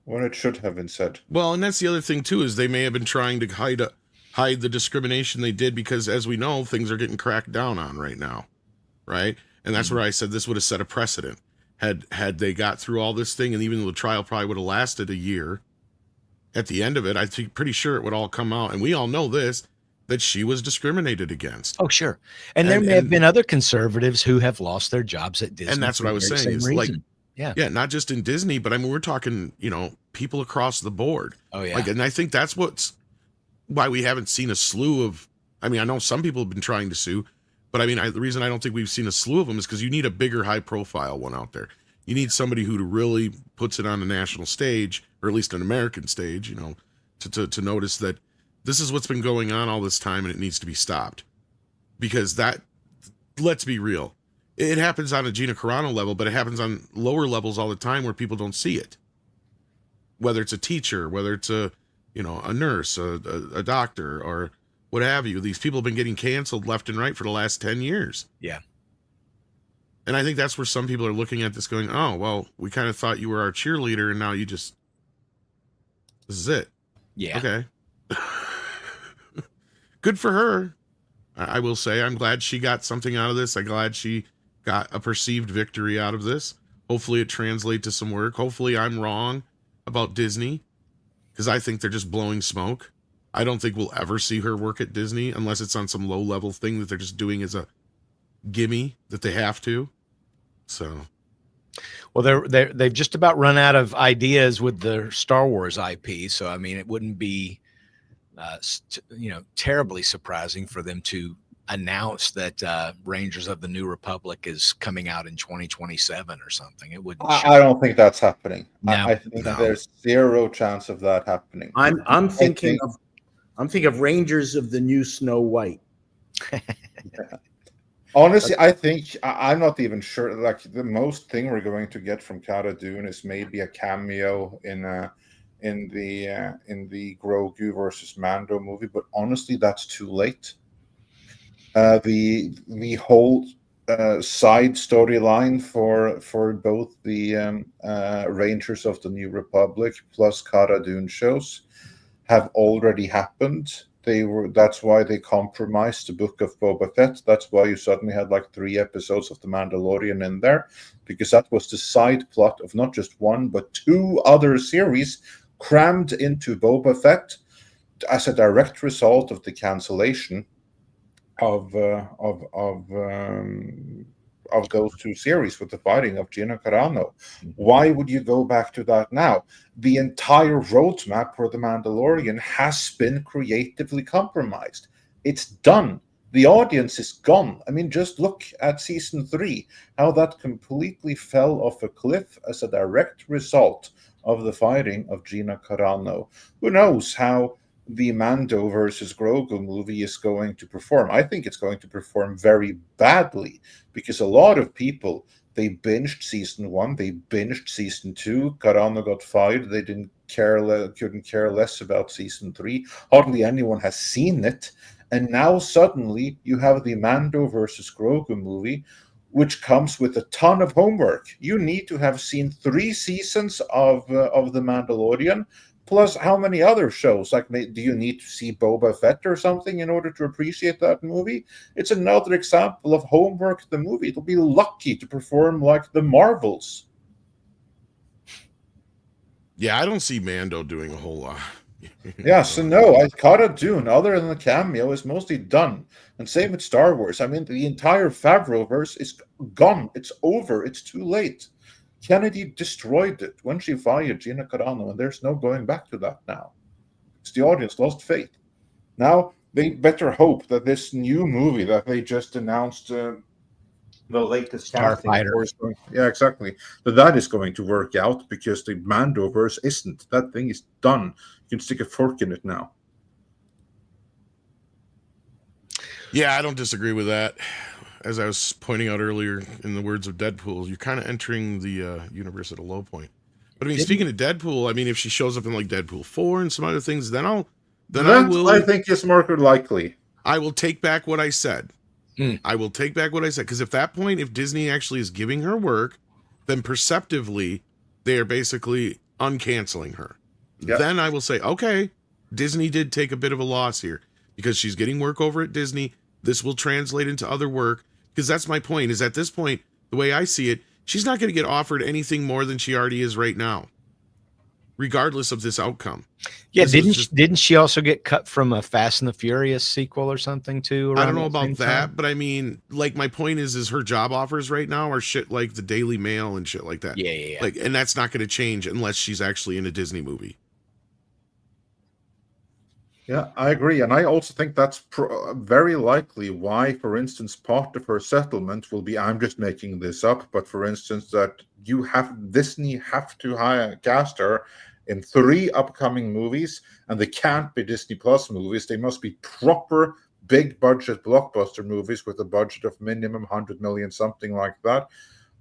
When it should have been said. Well, and that's the other thing too, is they may have been trying to hide the discrimination they did, because as we know, things are getting cracked down on right now, right? And that's where I said this would have set a precedent had they got through all this thing, and even though the trial probably would have lasted a year, at the end of it, I think pretty sure it would all come out, and we all know this, that she was discriminated against. Oh, sure. And there may have been other conservatives who have lost their jobs at Disney. And that's what I was saying, is like, yeah, not just in Disney, but I mean, we're talking, you know, people across the board. Oh, yeah. Like, and I think that's why we haven't seen a slew of, I mean, I know some people have been trying to sue, but I mean, the reason I don't think we've seen a slew of them is because you need a bigger, high profile one out there. You need somebody who really puts it on a national stage, or at least an American stage, you know, to notice that this is what's been going on all this time and it needs to be stopped. Because that, let's be real, it happens on a Gina Carano level, but it happens on lower levels all the time where people don't see it. Whether it's a teacher, whether it's a nurse, a doctor, or what have you. These people have been getting canceled left and right for the last 10 years. Yeah. And I think that's where some people are looking at this going, oh, well, we kind of thought you were our cheerleader, and now this is it. Yeah. Okay. Good for her. I will say, I'm glad she got something out of this. I'm glad she got a perceived victory out of this. Hopefully it translates to some work. Hopefully I'm wrong about Disney, because I think they're just blowing smoke. I don't think we'll ever see her work at Disney unless it's on some low-level thing that they're just doing as a gimme that they have to. So, well, they've just about run out of ideas with the Star Wars IP. So, I mean, it wouldn't be, terribly surprising for them to announce that Rangers of the New Republic is coming out in 2027 or something. It wouldn't. I don't think that's happening. No, I think there's zero chance of that happening. I'm thinking of Rangers of the New Snow White. Honestly, I think I'm not even sure. Like, the most thing we're going to get from Cara Dune is maybe a cameo in the Grogu versus Mando movie. But honestly, that's too late. The whole side storyline for both the Rangers of the New Republic plus Cara Dune shows have already happened. That's why they compromised the Book of Boba Fett. That's why you suddenly had like 3 episodes of The Mandalorian in there, because that was the side plot of not just one but 2 other series crammed into Boba Fett as a direct result of the cancellation of those 2 series with the fighting of Gina Carano. Why would you go back to that now? The entire roadmap for The Mandalorian has been creatively compromised. It's done. The audience is gone. I mean, just look at season 3, how that completely fell off a cliff as a direct result of the fighting of Gina Carano. Who knows how the Mando versus Grogu movie is going to perform? I think it's going to perform very badly, because a lot of people, they binged season 1, they binged season 2. Carano got fired. They couldn't care less about season 3. Hardly anyone has seen it. And now suddenly you have the Mando versus Grogu movie, which comes with a ton of homework. You need to have seen 3 seasons of The Mandalorian, plus how many other shows? Like, do you need to see Boba Fett or something in order to appreciate that movie? It's another example of homework the movie. It'll be lucky to perform like the Marvels. yeah, I don't see Mando doing a whole lot. Yeah, so no, Cara Dune, other than the cameo, is mostly done. And same with Star Wars. I mean, the entire Favreauverse is gone. It's over. It's too late. Kennedy destroyed it when she fired Gina Carano, and there's no going back to that now. It's the audience lost faith. Now they better hope that this new movie that they just announced the latest casting. Starfighter. Yeah, exactly. But that is going to work out because the Mandoverse isn't. That thing is done. You can stick a fork in it now. Yeah, I don't disagree with that. As I was pointing out earlier, in the words of Deadpool, you're kind of entering the universe at a low point. But I mean, speaking of Deadpool, I mean, if she shows up in like Deadpool 4 and some other things, then I think is more likely. I will take back what I said. Hmm. I will take back what I said, because at that point, if Disney actually is giving her work, then perceptively they are basically uncanceling her. Yep. Then I will say, okay, Disney did take a bit of a loss here because she's getting work over at Disney. This will translate into other work, because that's my point, is at this point, the way I see it, she's not going to get offered anything more than she already is right now, regardless of this outcome. Yeah, This didn't she also get cut from a Fast and the Furious sequel or something too? I don't know around about same that, time? but I mean, like, my point is her job offers right now are shit like the Daily Mail and shit like that. Yeah. Like, and that's not going to change unless she's actually in a Disney movie. Yeah, I agree. And I also think that's very likely why, for instance, part of her settlement will be, I'm just making this up, but for instance, that Disney have to cast her in 3 upcoming movies, and they can't be Disney Plus movies. They must be proper big budget blockbuster movies with a budget of minimum 100 million, something like that.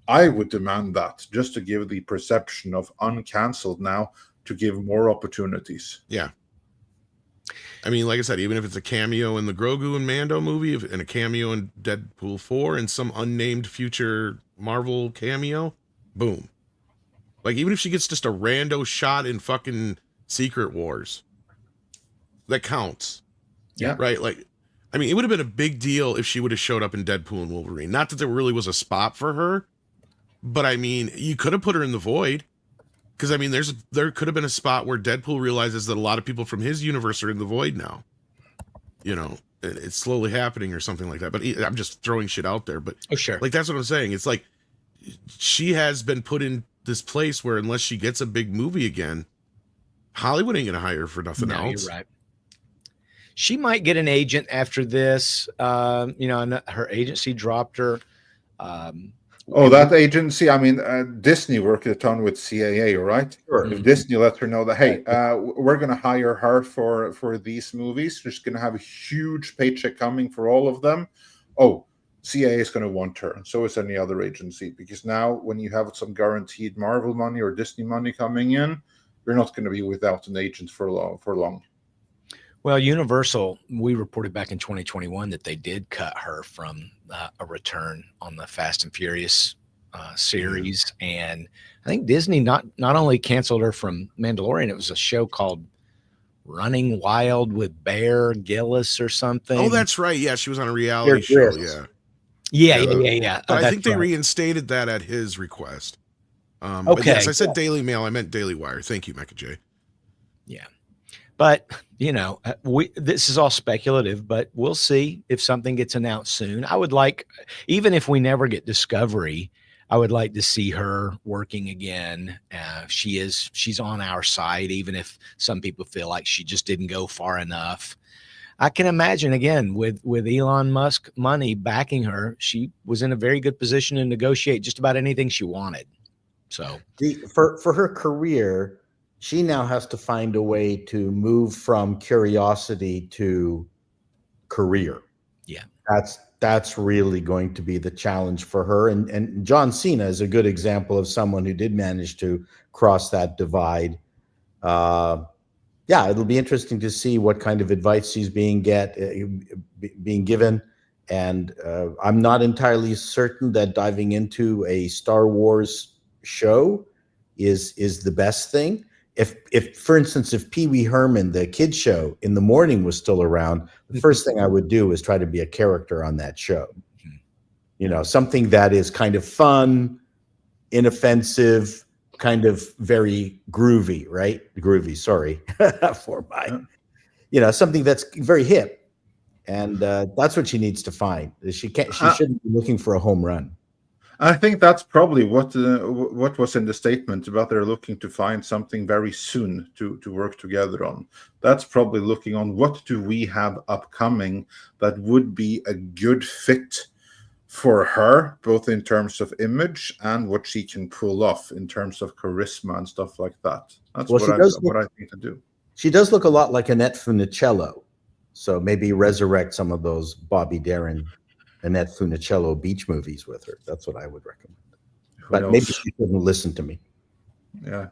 I would demand that, just to give the perception of uncancelled now, to give more opportunities. Yeah. I mean, like I said, even if it's a cameo in the Grogu and Mando movie, and a cameo in Deadpool 4, and some unnamed future Marvel cameo, boom. Like, even if she gets just a rando shot in fucking Secret Wars, that counts. Yeah. Right? Like, I mean, it would have been a big deal if she would have showed up in Deadpool and Wolverine. Not that there really was a spot for her, but I mean, you could have put her in the Void. Because, I mean, there could have been a spot where Deadpool realizes that a lot of people from his universe are in the Void now. You know, it's slowly happening or something like that. But I'm just throwing shit out there. But, Oh, sure. like, that's what I'm saying. It's like, she has been put in this place where unless she gets a big movie again, Hollywood ain't going to hire her for nothing else. You're right. She might get an agent after this. Her agency dropped her. That agency, I mean, Disney worked a ton with CAA, right? Sure. If Disney let her know that, hey, we're going to hire her for these movies, she's going to have a huge paycheck coming for all of them. Oh, CAA is going to want her, and so is any other agency, because now when you have some guaranteed Marvel money or Disney money coming in, you're not going to be without an agent for long. Well, Universal, we reported back in 2021 that they did cut her from a return on the Fast and Furious series, and I think Disney not only canceled her from Mandalorian, it was a show called Running Wild with Bear Gillis or something. Oh, that's right. Yeah, she was on a reality show. Yeah. Yeah. But I That's think they right. reinstated that at his request. But Okay. yes, I said Daily Mail. I meant Daily Wire. Thank you, Mecha J. Yeah. But, this is all speculative, but we'll see if something gets announced soon. I would like, even if we never get Discovery, I would like to see her working again. She's on our side, even if some people feel like she just didn't go far enough. I can imagine, again, with Elon Musk money backing her, she was in a very good position to negotiate just about anything she wanted. So for her career, she now has to find a way to move from curiosity to career. Yeah. That's really going to be the challenge for her. And John Cena is a good example of someone who did manage to cross that divide. It'll be interesting to see what kind of advice she's being given. And I'm not entirely certain that diving into a Star Wars show is the best thing. If for instance, if Pee Wee Herman, the kids show in the morning, was still around, the first thing I would do is try to be a character on that show. Something that is kind of fun, inoffensive, kind of very groovy, right? Groovy, sorry for my, something that's very hip. And that's what she needs to find. She shouldn't be looking for a home run. I think that's probably what was in the statement about they're looking to find something very soon to work together on. That's probably looking on what do we have upcoming that would be a good fit for her, both in terms of image and what she can pull off in terms of charisma and stuff like that. That's Well, what I think to do. She does look a lot like Annette Funicello, so maybe resurrect some of those Bobby Darin, Annette Funicello beach movies with her. That's what I would recommend. But maybe she shouldn't listen to me. Yeah,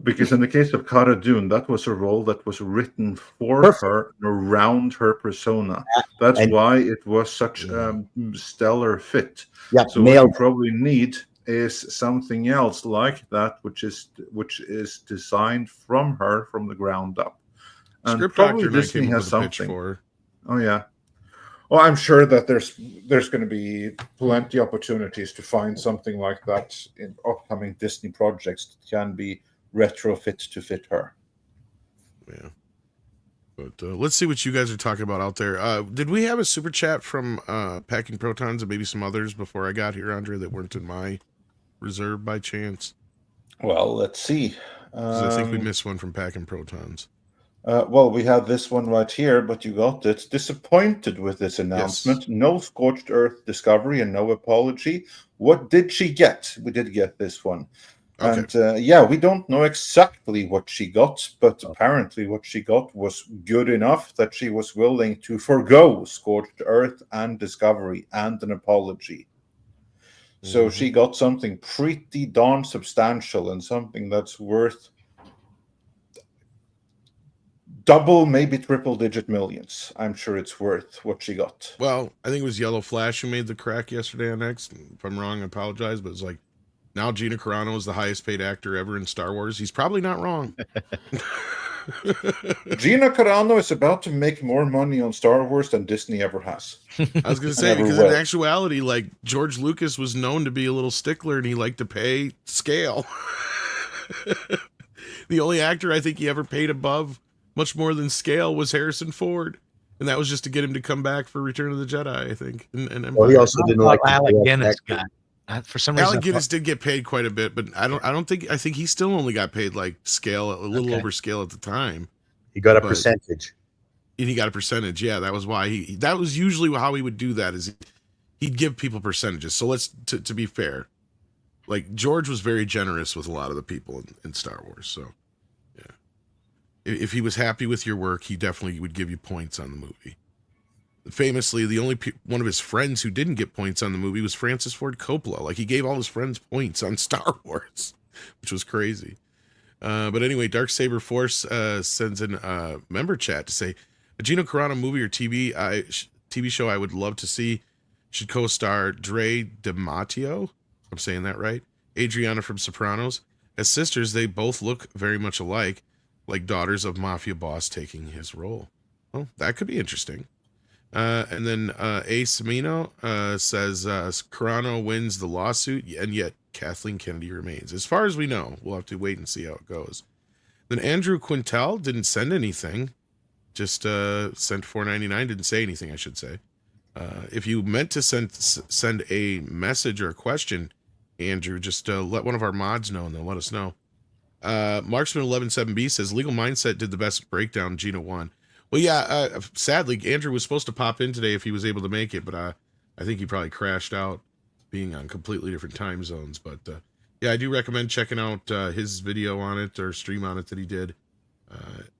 because in the case of Cara Dune, that was a role that was written for her and around her persona. That's why it was such a stellar fit. Yeah, so what you probably need is something else like that, which is designed from her from the ground up. And Script probably Doctor Disney came up has with a pitch something. for her. Oh yeah. Well, I'm sure that there's going to be plenty of opportunities to find something like that in upcoming Disney projects that can be retrofit to fit her. Yeah. But let's see what you guys are talking about out there. Did we have a super chat from Packing Protons and maybe some others before I got here, Andre, that weren't in my reserve by chance? Well, let's see. Because I think we missed one from Packing Protons. Well, we have this one right here, but you got it. Disappointed with this announcement. Yes. No Scorched Earth Discovery and no apology. What did she get? We did get this one. Okay. And yeah, we don't know exactly what she got, but apparently what she got was good enough that she was willing to forgo Scorched Earth and Discovery and an apology. So she got something pretty darn substantial and something that's worth double, maybe triple-digit millions. I'm sure it's worth what she got. Well, I think it was Yellow Flash who made the crack yesterday on X. If I'm wrong, I apologize, but it's like, now Gina Carano is the highest paid actor ever in Star Wars. He's probably not wrong. Gina Carano is about to make more money on Star Wars than Disney ever has. I was going to say, because in actuality, like, George Lucas was known to be a little stickler and he liked to pay scale. The only actor I think he ever paid above much more than scale was Harrison Ford. And that was just to get him to come back for Return of the Jedi, I think. And well, he also didn't like Alec Guinness got. For some reason, Alec Guinness did get paid quite a bit, but I think he still only got paid like scale, a little over scale at the time. He got a percentage. And he got a percentage. Yeah, that was why that was usually how he would do that, is he'd give people percentages. So to be fair, like George was very generous with a lot of the people in Star Wars. So yeah, if he was happy with your work, he definitely would give you points on the movie. Famously, the only one of his friends who didn't get points on the movie was Francis Ford Coppola. Like, he gave all his friends points on Star Wars, which was crazy. But anyway, Darksaber Force sends in a member chat to say, a Gina Carano movie or TV show I would love to see should co-star Dre DiMatteo, I'm saying that right, Adriana from Sopranos. As sisters, they both look very much alike, like daughters of mafia boss taking his role. Well, that could be interesting. And then A. Semino says Carano wins the lawsuit, and yet Kathleen Kennedy remains. As far as we know, we'll have to wait and see how it goes. Then Andrew Quintel didn't send anything, just sent $4.99. Didn't say anything, I should say. If you meant to send a message or a question, Andrew, just let one of our mods know, and they'll let us know. Marksman 117B says Legal Mindset did the best breakdown. Gina won. Well, yeah, sadly, Andrew was supposed to pop in today if he was able to make it, but I think he probably crashed out being on completely different time zones. But yeah, I do recommend checking out his video on it or stream on it that he did.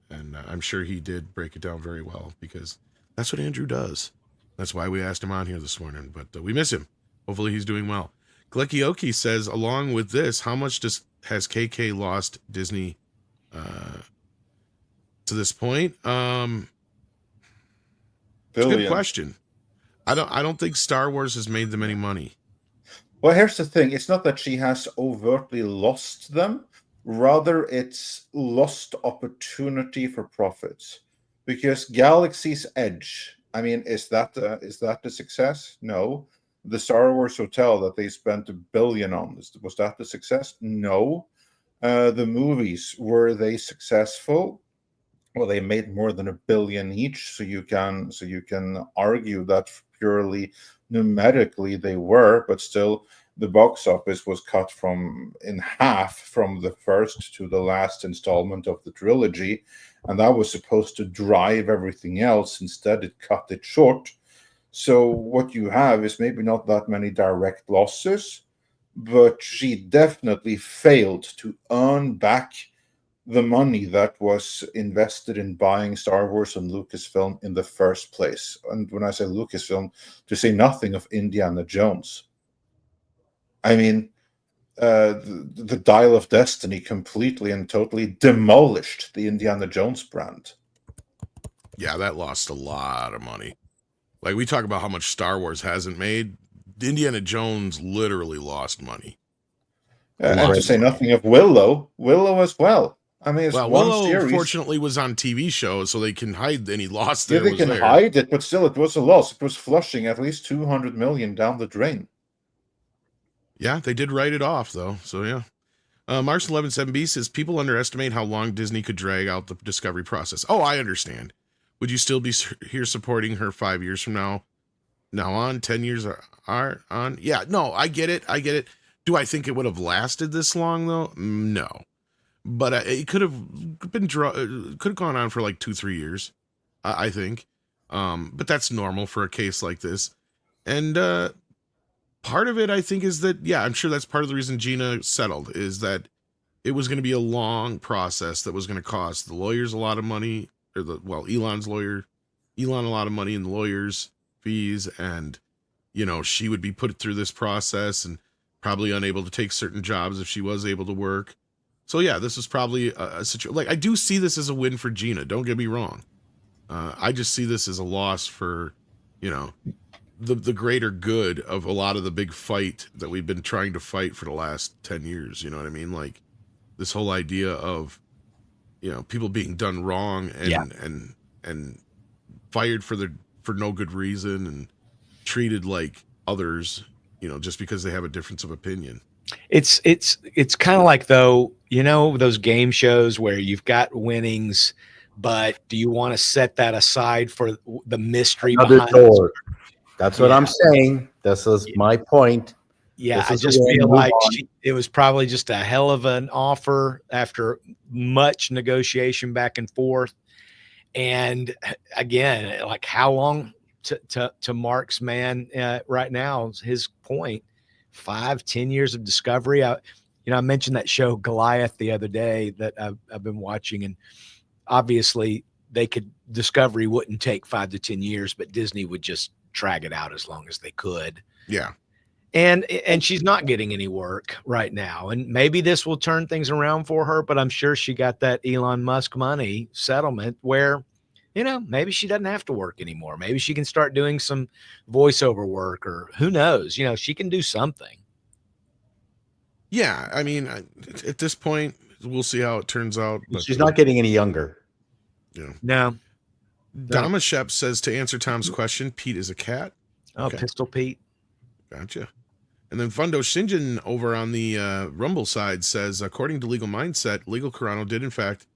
And I'm sure he did break it down very well, because that's what Andrew does. That's why we asked him on here this morning, but we miss him. Hopefully he's doing well. Glekioki says, along with this, how much has KK lost Disney to this point? It's a good question. I don't think Star Wars has made them any money. Well, here's the thing. It's not that she has overtly lost them. Rather, it's lost opportunity for profits. Because Galaxy's Edge, I mean, is that a success? No. The Star Wars Hotel that they spent $1 billion on, was that a success? No. The movies, were they successful? Well, they made more than $1 billion each, so you can argue that purely numerically they were, but still the box office was cut in half from the first to the last installment of the trilogy, and that was supposed to drive everything else. Instead, it cut it short. So what you have is maybe not that many direct losses, but she definitely failed to earn back the money that was invested in buying Star Wars and Lucasfilm in the first place. And when I say Lucasfilm, to say nothing of Indiana Jones. I mean, the Dial of Destiny completely and totally demolished the Indiana Jones brand. Yeah, that lost a lot of money. Like, we talk about how much Star Wars hasn't made. Indiana Jones literally lost money. And to say nothing of Willow as well. I mean, it's well, one Willow series. Fortunately was on TV shows, so they can hide any loss Yeah, there. they can hide it, but still, it was a loss. It was flushing at least 200 million down the drain. Yeah, they did write it off, though. So, yeah. Mars 117B says, people underestimate how long Disney could drag out the discovery process. Oh, I understand. Would you still be here supporting her 5 years from now? Now on, 10 years are on? Yeah, no, I get it. Do I think it would have lasted this long, though? No. But it could have been could have gone on for like 2-3 years, I think. But that's normal for a case like this. And part of it, I think, is that, yeah, I'm sure that's part of the reason Gina settled, is that it was going to be a long process that was going to cost the lawyers a lot of money, or Elon a lot of money in the lawyers' fees, and, you know, she would be put through this process and probably unable to take certain jobs if she was able to work. So yeah, this is probably a situation. Like, I do see this as a win for Gina. Don't get me wrong. I just see this as a loss for, you know, the greater good of a lot of the big fight that we've been trying to fight for the last 10 years. You know what I mean? Like, this whole idea of, you know, people being done wrong and fired for no good reason and treated like others, you know, just because they have a difference of opinion. It's kind of like, though, you know, those game shows where you've got winnings, but do you want to set that aside for the mystery behind it? That's what I'm saying. This is my point. Yeah, I just feel like it was probably just a hell of an offer after much negotiation back and forth. And again, like, how long to Mark's man right now, his point, 5-10 years of discovery. I mentioned that show Goliath the other day that I've been watching, and obviously Discovery wouldn't take 5 to 10 years, but Disney would just drag it out as long as they could. Yeah. And she's not getting any work right now. And maybe this will turn things around for her, but I'm sure she got that Elon Musk money settlement where, you know, maybe she doesn't have to work anymore. Maybe she can start doing some voiceover work, or who knows, you know, she can do something. Yeah. I mean, at this point, we'll see how it turns out. But she's not getting any younger. Yeah. No. Dama Shep says, to answer Tom's question, Pete is a cat. Oh, okay. Pistol Pete. Gotcha. And then Fundo Shinjin over on the Rumble side says, according to Legal Mindset, Legal Carano did in fact,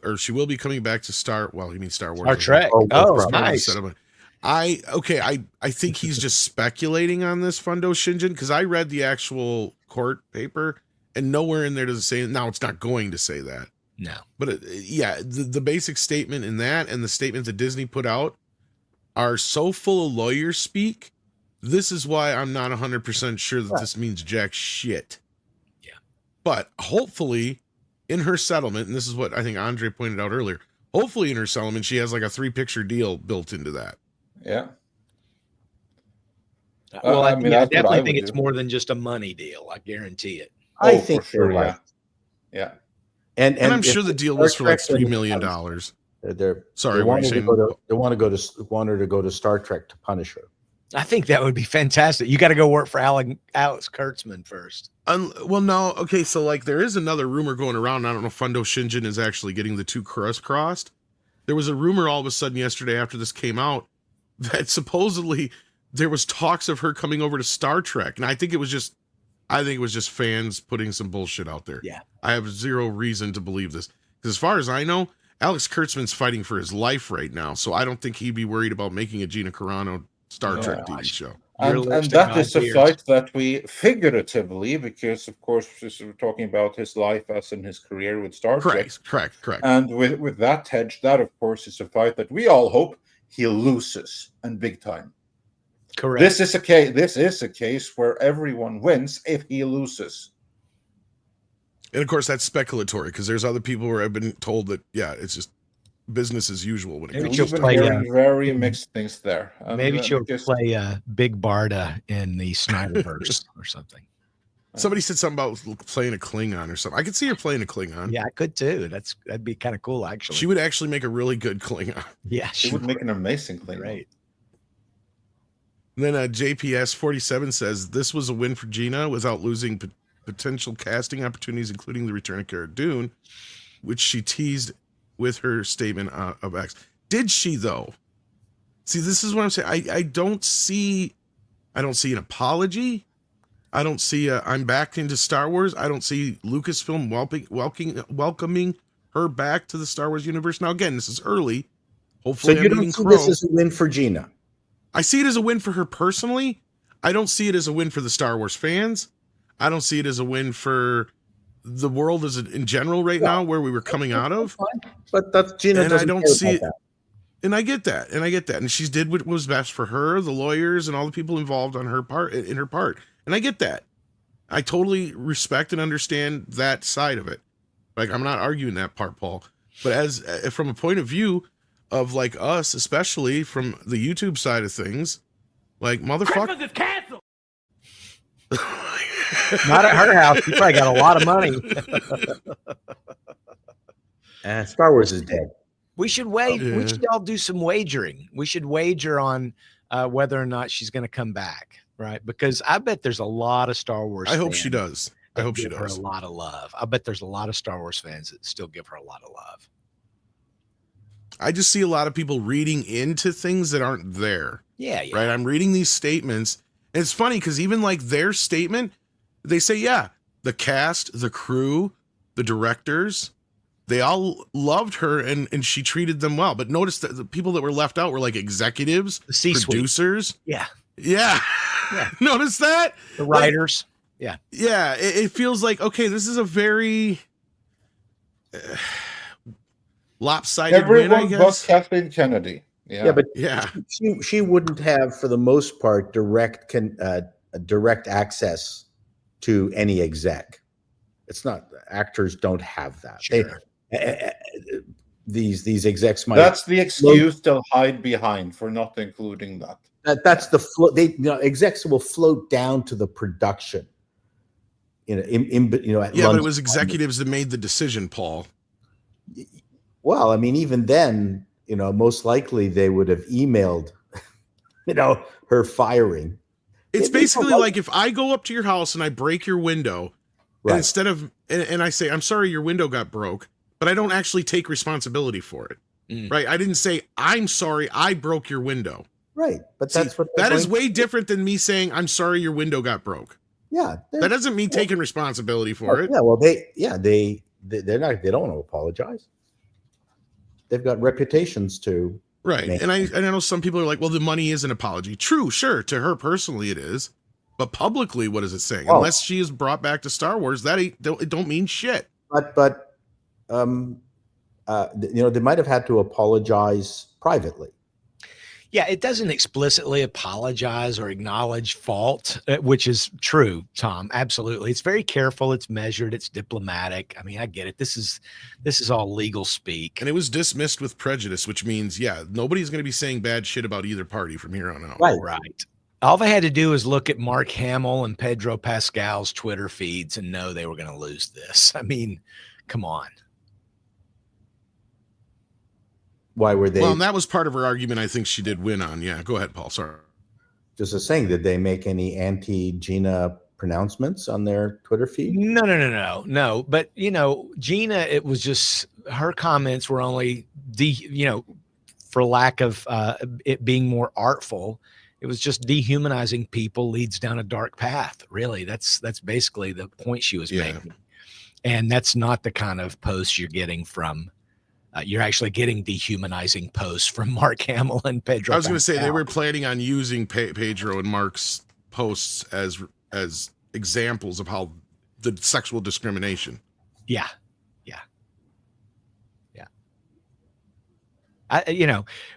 or she will be coming back to Star Wars. Star Trek. Oh, nice. I think he's just speculating on this, Fundo Shinjin, because I read the actual court paper and nowhere in there does it say, now it's not going to say that. No. But the basic statement in that and the statement that Disney put out are so full of lawyer speak. This is why I'm not 100% sure that this means jack shit. Yeah. But hopefully in her settlement, and this is what I think Andre pointed out earlier, hopefully in her settlement, she has like a 3-picture deal built into that. Yeah. Well, I definitely think it's more than just a money deal. I guarantee it. I think for sure, you're right. Yeah. And I'm sure the deal was for like $3 million. Sorry, they want her to go to Star Trek to punish her. I think that would be fantastic. You got to go work for Alex Kurtzman first. Well, no. Okay, so like there is another rumor going around. I don't know if Fundo Shinjin is actually getting the two crossed. There was a rumor all of a sudden yesterday after this came out that supposedly there was talks of her coming over to Star Trek. And I think it was just fans putting some bullshit out there. Yeah. I have zero reason to believe this. Because as far as I know, Alex Kurtzman's fighting for his life right now. So I don't think he'd be worried about making a Gina Carano Star Trek TV show. And that is a fight that we figuratively, because of course we're talking about his life as in his career with Star Trek. Correct. And with that hedge, that of course is a fight that we all hope he loses, and big time. Correct. This is a case. This is a case where everyone wins if he loses. And of course, that's speculatory because there's other people where I've been told that, yeah, it's just business as usual when it Maybe comes she'll to We've been play, hearing very mixed things there. And, Maybe she'll because- play Big Barda in the Snyderverse or something. Somebody said something about playing a Klingon or something. I could see her playing a Klingon. Yeah, I could too. That'd be kind of cool, actually. She would actually make a really good Klingon. Yeah, She would make an amazing Klingon. great. And then JPS 47 says this was a win for Gina without losing potential casting opportunities, including the return of Cara Dune, which she teased with her statement of X. Did she though? See, this is what I'm saying. I don't see an apology. I don't see I'm back into Star Wars. I don't see Lucasfilm welcoming her back to the Star Wars universe. Now, again, this is early. Hopefully, So you I'm don't eating see crow. this as a win for Gina? I see it as a win for her personally. I don't see it as a win for the Star Wars fans. I don't see it as a win for the world as in general right now, where we were coming out of. But that's Gina. And I doesn't don't care see about it. that. And I get that. And she did what was best for her, the lawyers, and all the people involved on her part. And I get that. I totally respect and understand that side of it. Like, I'm not arguing that part, Paul. But as from a point of view of like us, especially from the YouTube side of things, like motherfucker. Christmas is canceled. Not at her house. She probably got a lot of money. Star Wars is dead. We should wait. Yeah. We should all do some wagering. We should wager on whether or not she's going to come back, right? Because I bet there's a lot of Star Wars. I hope she fans does. I that hope she give her does. a lot of love. I bet there's a lot of Star Wars fans that still give her a lot of love. I just see a lot of people reading into things that aren't there. Yeah, yeah. Right? I'm reading these statements. And it's funny because even like their statement, they say, yeah, the cast, the crew, the directors, they all loved her and she treated them well. But notice that the people that were left out were like executives, The C-suite. producers. Yeah. Yeah. Yeah. Notice that? The writers. Yeah. It feels like, okay, this is a very lopsided win, I Everyone but guess. Kathleen Kennedy. Yeah, but Yeah. she wouldn't have, for the most part, direct access to any exec. It's not, actors don't have that. Sure. These execs might. That's the excuse they'll hide behind for not including that. That's the float. Execs will float down to the production. At Yeah, but it lunch was time. executives that made the decision, Paul. Well, I mean, even then, most likely they would have emailed, her firing. It's They basically don't like if I go up to your house and I break your window, Right. and instead of and I say, I'm sorry your window got broke, but I don't actually take responsibility for it. Mm. Right? I didn't say, I'm sorry I broke your window. Right. But See, that's what they're that is going- way different than me saying, I'm sorry your window got broke. Yeah. That doesn't mean taking responsibility for it. Yeah. Well, they're not. They don't want to apologize. They've got reputations to. Right. Man. And I know some people are like, well, the money is an apology. True, sure. To her personally, it is. But publicly, what is it saying? Oh. Unless she is brought back to Star Wars, it don't mean shit. But they might have had to apologize privately. Yeah, it doesn't explicitly apologize or acknowledge fault, which is true, Tom. Absolutely. It's very careful. It's measured. It's diplomatic. I mean, I get it. This is all legal speak. And it was dismissed with prejudice, which means, yeah, nobody's going to be saying bad shit about either party from here on out. Right. All they had to do was look at Mark Hamill and Pedro Pascal's Twitter feeds and know they were going to lose this. I mean, come on. Why were they? Well, and that was part of her argument. I think she did win on. Yeah, go ahead, Paul. Sorry. Just a saying, did they make any anti-Gina pronouncements on their Twitter feed? No. But Gina, it was just her comments were only for lack of it being more artful. It was just dehumanizing people leads down a dark path. Really, that's basically the point she was making. And that's not the kind of post you're getting from. You're actually getting dehumanizing posts from Mark Hamill and Pedro. I was going to say they Pascal. were planning on using Pedro and Mark's posts as examples of how the sexual discrimination. Yeah.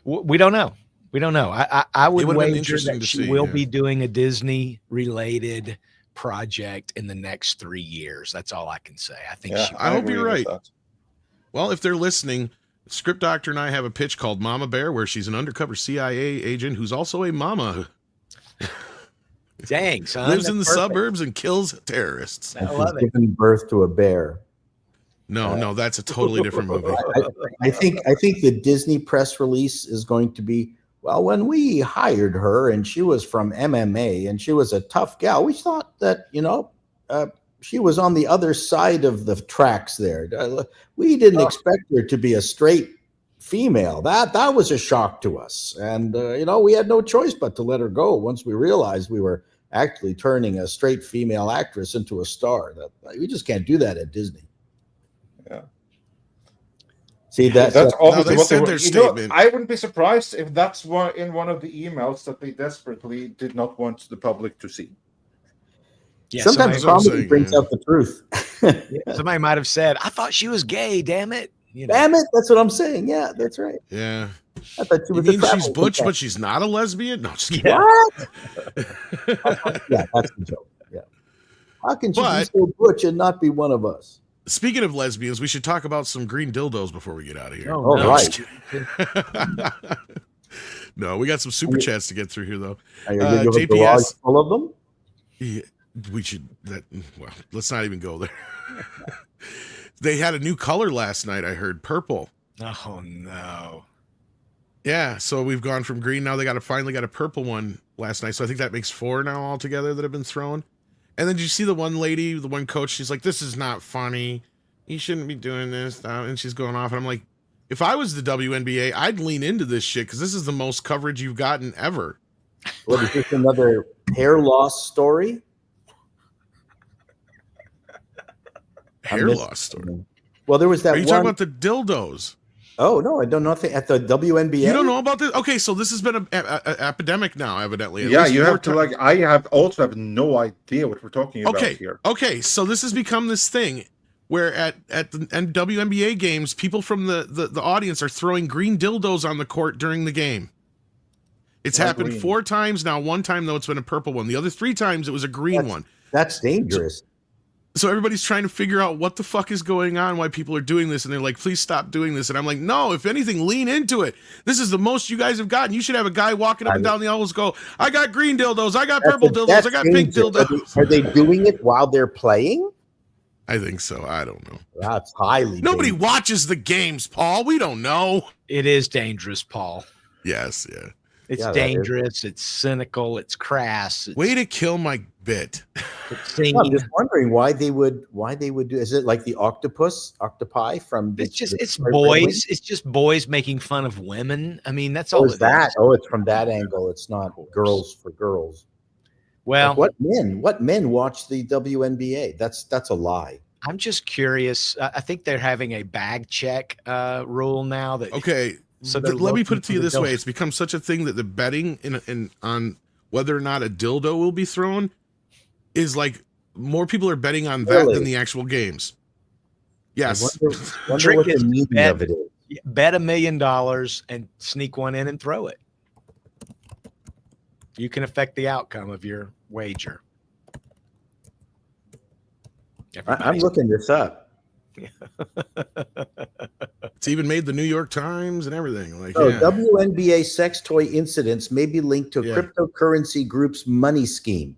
We don't know. We don't know. I would would've been wager interesting that to she see, will yeah. be doing a Disney related project in the next 3 years. That's all I can say. I think Yeah, she I hope agree you're with right. that. Well, if they're listening, Script Doctor and I have a pitch called Mama Bear, where she's an undercover CIA agent who's also a mama. Dang, son. Lives in the that's perfect. suburbs and kills terrorists. I And she's love it. given birth to a bear. No, that's a totally different movie. I think the Disney press release is going to be, well, when we hired her and she was from MMA and she was a tough gal, we thought that, she was on the other side of the tracks there. We didn't expect her to be a straight female. That was a shock to us. And, we had no choice but to let her go once we realized we were actually turning a straight female actress into a star. We just can't do that at Disney. Yeah. See, That's that's obviously they what said they their were. statement. I wouldn't be surprised if that's in one of the emails that they desperately did not want the public to see. Yeah, sometimes That's what I'm comedy saying, brings yeah. out the truth. somebody might have said, I thought she was gay, damn it. Damn it, that's what I'm saying. Yeah, that's right. Yeah. I thought she You was a mean she's traveling butch, companion. but she's not a lesbian? No, just kidding. What? Yeah, that's the joke. Yeah. How can she be But- so butch and not be one of us? Speaking of lesbians, we should talk about some green dildos before we get out of here. Oh, no. I'm just kidding. No, we got some super chats to get through here, though. Are you going to have a garage JPS. full of them? Yeah, we should. Well, let's not even go there. They had a new color last night. I heard purple. Oh no. Yeah, so we've gone from green. Now they finally got a purple one last night. So I think that makes 4 now altogether that have been thrown. And then did you see the one lady, the one coach? She's like, "This is not funny. You shouldn't be doing this." And she's going off, and I'm like, if I was the WNBA, I'd lean into this shit because this is the most coverage you've gotten ever. What is this, another hair loss story? Hair loss story. Well, there was that Are you one. talking about the dildos? Oh, no, I don't know nothing at the WNBA. You don't know about this? Okay, so this has been a epidemic now, evidently. At Yeah, least you 4 have to times. I have no idea what we're talking about here. Okay, so this has become this thing where at the WNBA games, people from the audience are throwing green dildos on the court during the game. It's Why happened green? 4 times now. One time, though, it's been a purple one. The other 3 times, it was a green one. That's dangerous. So everybody's trying to figure out what the fuck is going on, why people are doing this, and they're like, please stop doing this. And I'm like, no, if anything, lean into it. This is the most you guys have gotten. You should have a guy walking up and down the aisles go, I got green dildos, I got purple dildos, I got pink dildos. Are they doing it while they're playing? I think so. I don't know. That's highly Nobody dangerous. watches the games, Paul. We don't know. It is dangerous, Paul. Yes, yeah. It's Yeah, that is. dangerous. It's cynical. It's crass. It's, Way to kill my bit. it's I'm singing. just wondering why they would do. Is it like the octopi from? It's just the it's Red boys. Wings? It's just boys making fun of women. I mean, that's Oh, all is it that? is. Oh, it's from that angle. It's not girls for girls. Well, Like what men watch the WNBA? That's a lie. I'm just curious. I think they're having a bag check rule now. That Okay. So they're let me looking put it to you for the this way. dildo. It's become such a thing that the betting on whether or not a dildo will be thrown is like more people are betting on that Really? than the actual games. Yes. I wonder Trick what the is meaning bet- of it is. bet $1 million and sneak one in and throw it. You can affect the outcome of your wager. I'm Everybody's- looking this up. It's even made the New York Times and everything. Like, So yeah. WNBA sex toy incidents may be linked to Yeah. cryptocurrency group's money scheme.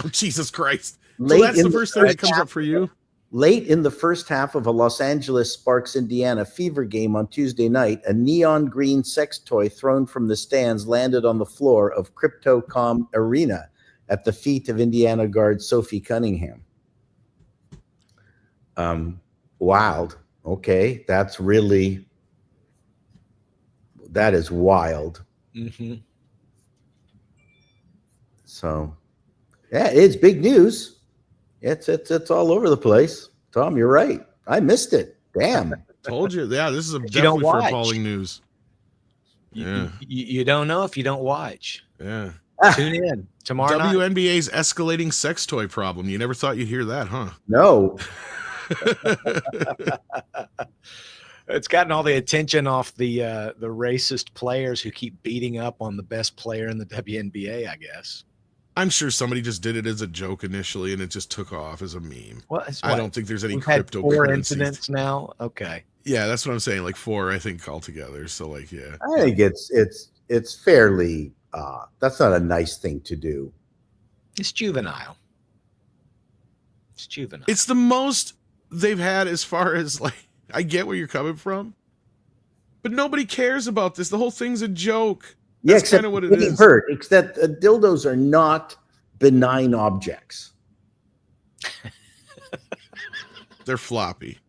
Oh, Jesus Christ. So Late that's in the first thing that comes half- up for you. Late in the first half of a Los Angeles Sparks Indiana Fever game on Tuesday night, a neon green sex toy thrown from the stands landed on the floor of Crypto.com Arena at the feet of Indiana guard Sophie Cunningham. Wild. Okay, that is wild. Mhm. So, yeah, it's big news. It's all over the place. Tom, you're right. I missed it. Damn. Told you. Yeah, this is you don't definitely for watch. appalling news. You, Yeah. you don't know if you don't watch. Yeah. Tune in tomorrow night. WNBA's escalating sex toy problem. You never thought you'd hear that, huh? No. It's gotten all the attention off the racist players who keep beating up on the best player in the WNBA, I guess. I'm sure somebody just did it as a joke initially, and it just took off as a meme. Well, I don't think there's any we've had 4 cryptocurrency. incidents now. Okay. Yeah, that's what I'm saying. Like 4, I think, altogether. So, like, yeah. I think it's fairly. That's not a nice thing to do. It's juvenile. It's juvenile. It's the most they've had as far as, like, I get where you're coming from, but nobody cares about this. The whole thing's a joke. Yeah, That's except kind of what it getting is. hurt. Except dildos are not benign objects. They're floppy.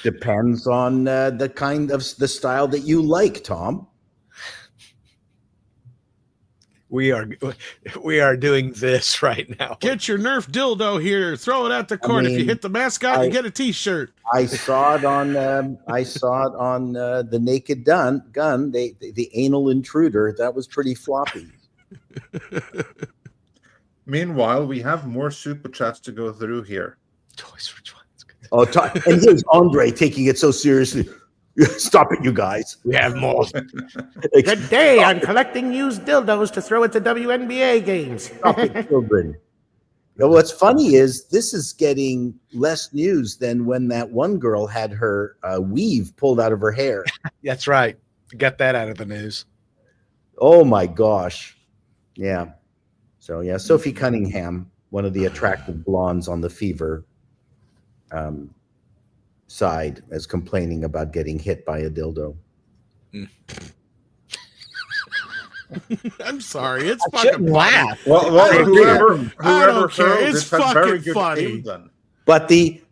Depends on the kind of the style that you like, Tom. We are doing this right now. Get your Nerf dildo here. Throw it at the court. If you hit the mascot, you get a T-shirt. I saw it on the Naked Gun. The anal intruder. That was pretty floppy. Meanwhile, we have more super chats to go through here. Toys for Twins. Oh, and here's Andre taking it so seriously. Stop it, you guys. We have more. Good day. I'm collecting used dildos to throw at the WNBA games. Stop it, children. You know, what's funny is this is getting less news than when that one girl had her weave pulled out of her hair. That's right. Got that out of the news. Oh my gosh. Yeah. So yeah, Sophie Cunningham, one of the attractive blondes on the Fever side, is complaining about getting hit by a dildo. I'm sorry. It's I shouldn't fucking laugh. Well, whoever I don't care. hurled It's it had very fucking good funny. aim then.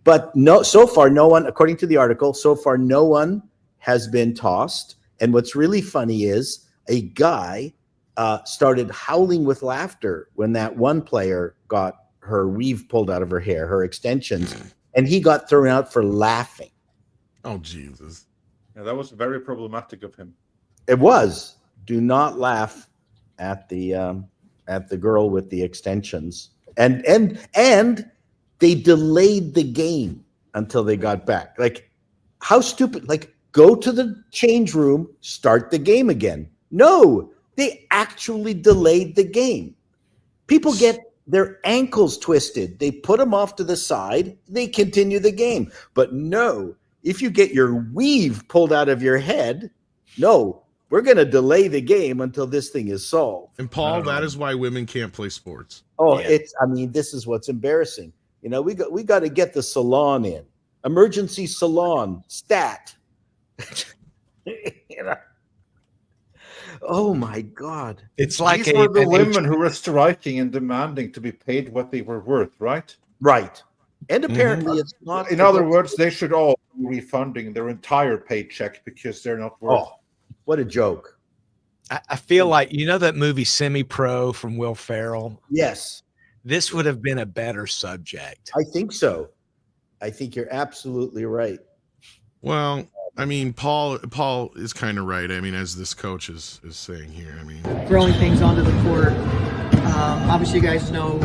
But no, so far no one, according to the article, so far no one has been tossed. And what's really funny is a guy started howling with laughter when that one player got her weave pulled out of her hair, her extensions, and he got thrown out for laughing. Oh, Jesus. Yeah, that was very problematic of him. It was. Do not laugh at the girl with the extensions. And they delayed the game until they got back. Like, how stupid. Like, go to the change room, start the game again. No, they actually delayed the game. People get their ankles twisted. They put them off to the side. They continue the game. But no, if you get your weave pulled out of your head, no, we're going to delay the game until this thing is solved. And Paul, that is why women can't play sports. Oh, Yeah. this is what's embarrassing. You know, we got to get the salon in. Emergency salon stat. You know? Oh my God. It's like These were the an women who were striking and demanding to be paid what they were worth, right? Right. And apparently it's not. In other words, they should all be refunding their entire paycheck because they're not worth. Oh, what a joke. I feel like, you know that movie Semi-Pro from Will Ferrell? Yes, This would have been a better subject. I think so. I think you're absolutely right. Well, I mean, Paul is kind of right. I mean, as this coach is saying here, I mean, throwing things onto the court. Obviously, you guys know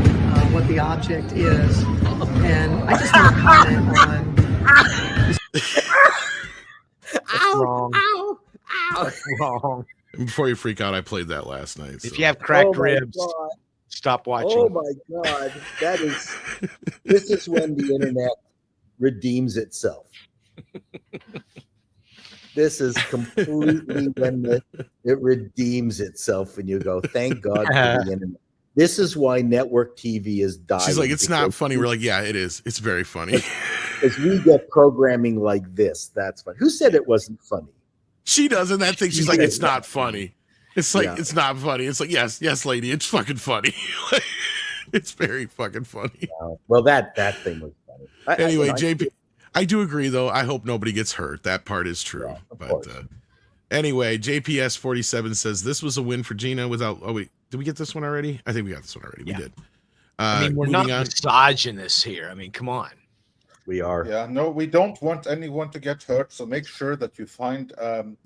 what the object is, and I just want to comment on. Wrong. before you freak out, I played that last night. So. If you have cracked Oh my ribs, God. stop watching. Oh my God. This is when the internet redeems itself. This is completely when it redeems itself when you go, thank God for the internet. This is why network TV is dying. She's like, it's not funny. We're like, yeah, it is. It's very funny. As we get programming like this, that's fun. Who said it wasn't funny? She does in that thing. She's like, it's not funny. It's like, Yeah. it's not funny. It's like, yes, lady, it's fucking funny. It's very fucking funny. Well, that thing was funny. Anyway, I JP, I do agree though. I hope nobody gets hurt. That part is true. Yeah, of but course. anyway, JPS 47 says this was a win for Gina without. Oh wait, did we get this one already? I think we got this one already. Yeah. We did. I mean, we're not moving on. misogynist here. I mean, come on. we are. Yeah, no, we don't want anyone to get hurt, so make sure that you find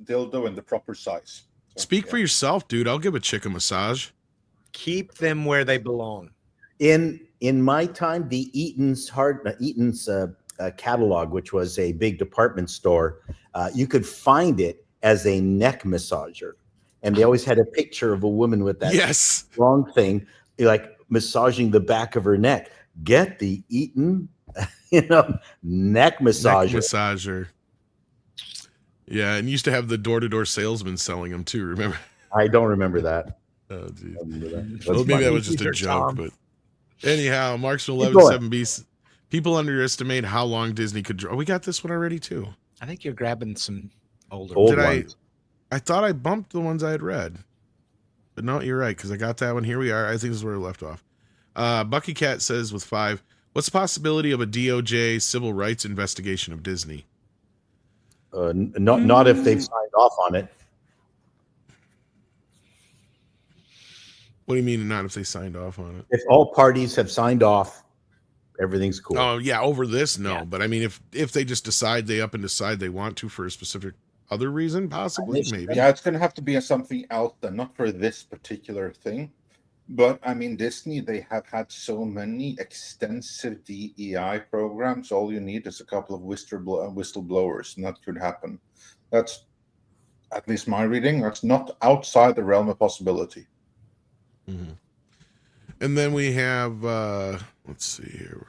dildo in the proper size. So, Speak for yourself, dude. I'll give a chick a massage. Keep them where they belong. In my time, the Eaton's catalog, which was a big department store, you could find it as a neck massager. And they always had a picture of a woman with that Yes. long thing, like massaging the back of her neck. Get the Eaton, neck massager. Neck massager. Yeah, and used to have the door-to-door salesman selling them too. Remember? I don't remember that. Oh, geez. Well, Maybe that was just a joke, but anyhow, Marks from 11-7B. People underestimate how long Disney could draw. We got this one already too. I think you're grabbing some older Old Did ones. I thought I bumped the ones I had read, but no, you're right because I got that one. Here we are. I think this is where we left off. Bucky Cat says with 5, what's the possibility of a DOJ civil rights investigation of Disney? Not if they've signed off on it. What do you mean not if they signed off on it? If all parties have signed off, everything's cool. Oh yeah, over this, no. Yeah. But I mean, if they just decide they want to for a specific other reason, possibly, maybe. Yeah, it's going to have to be something else then, not for this particular thing. But I mean, Disney, they have had so many extensive DEI programs. All you need is a couple of whistleblowers, and that could happen. That's at least my reading. That's not outside the realm of possibility. Mm-hmm. And then we have, let's see here.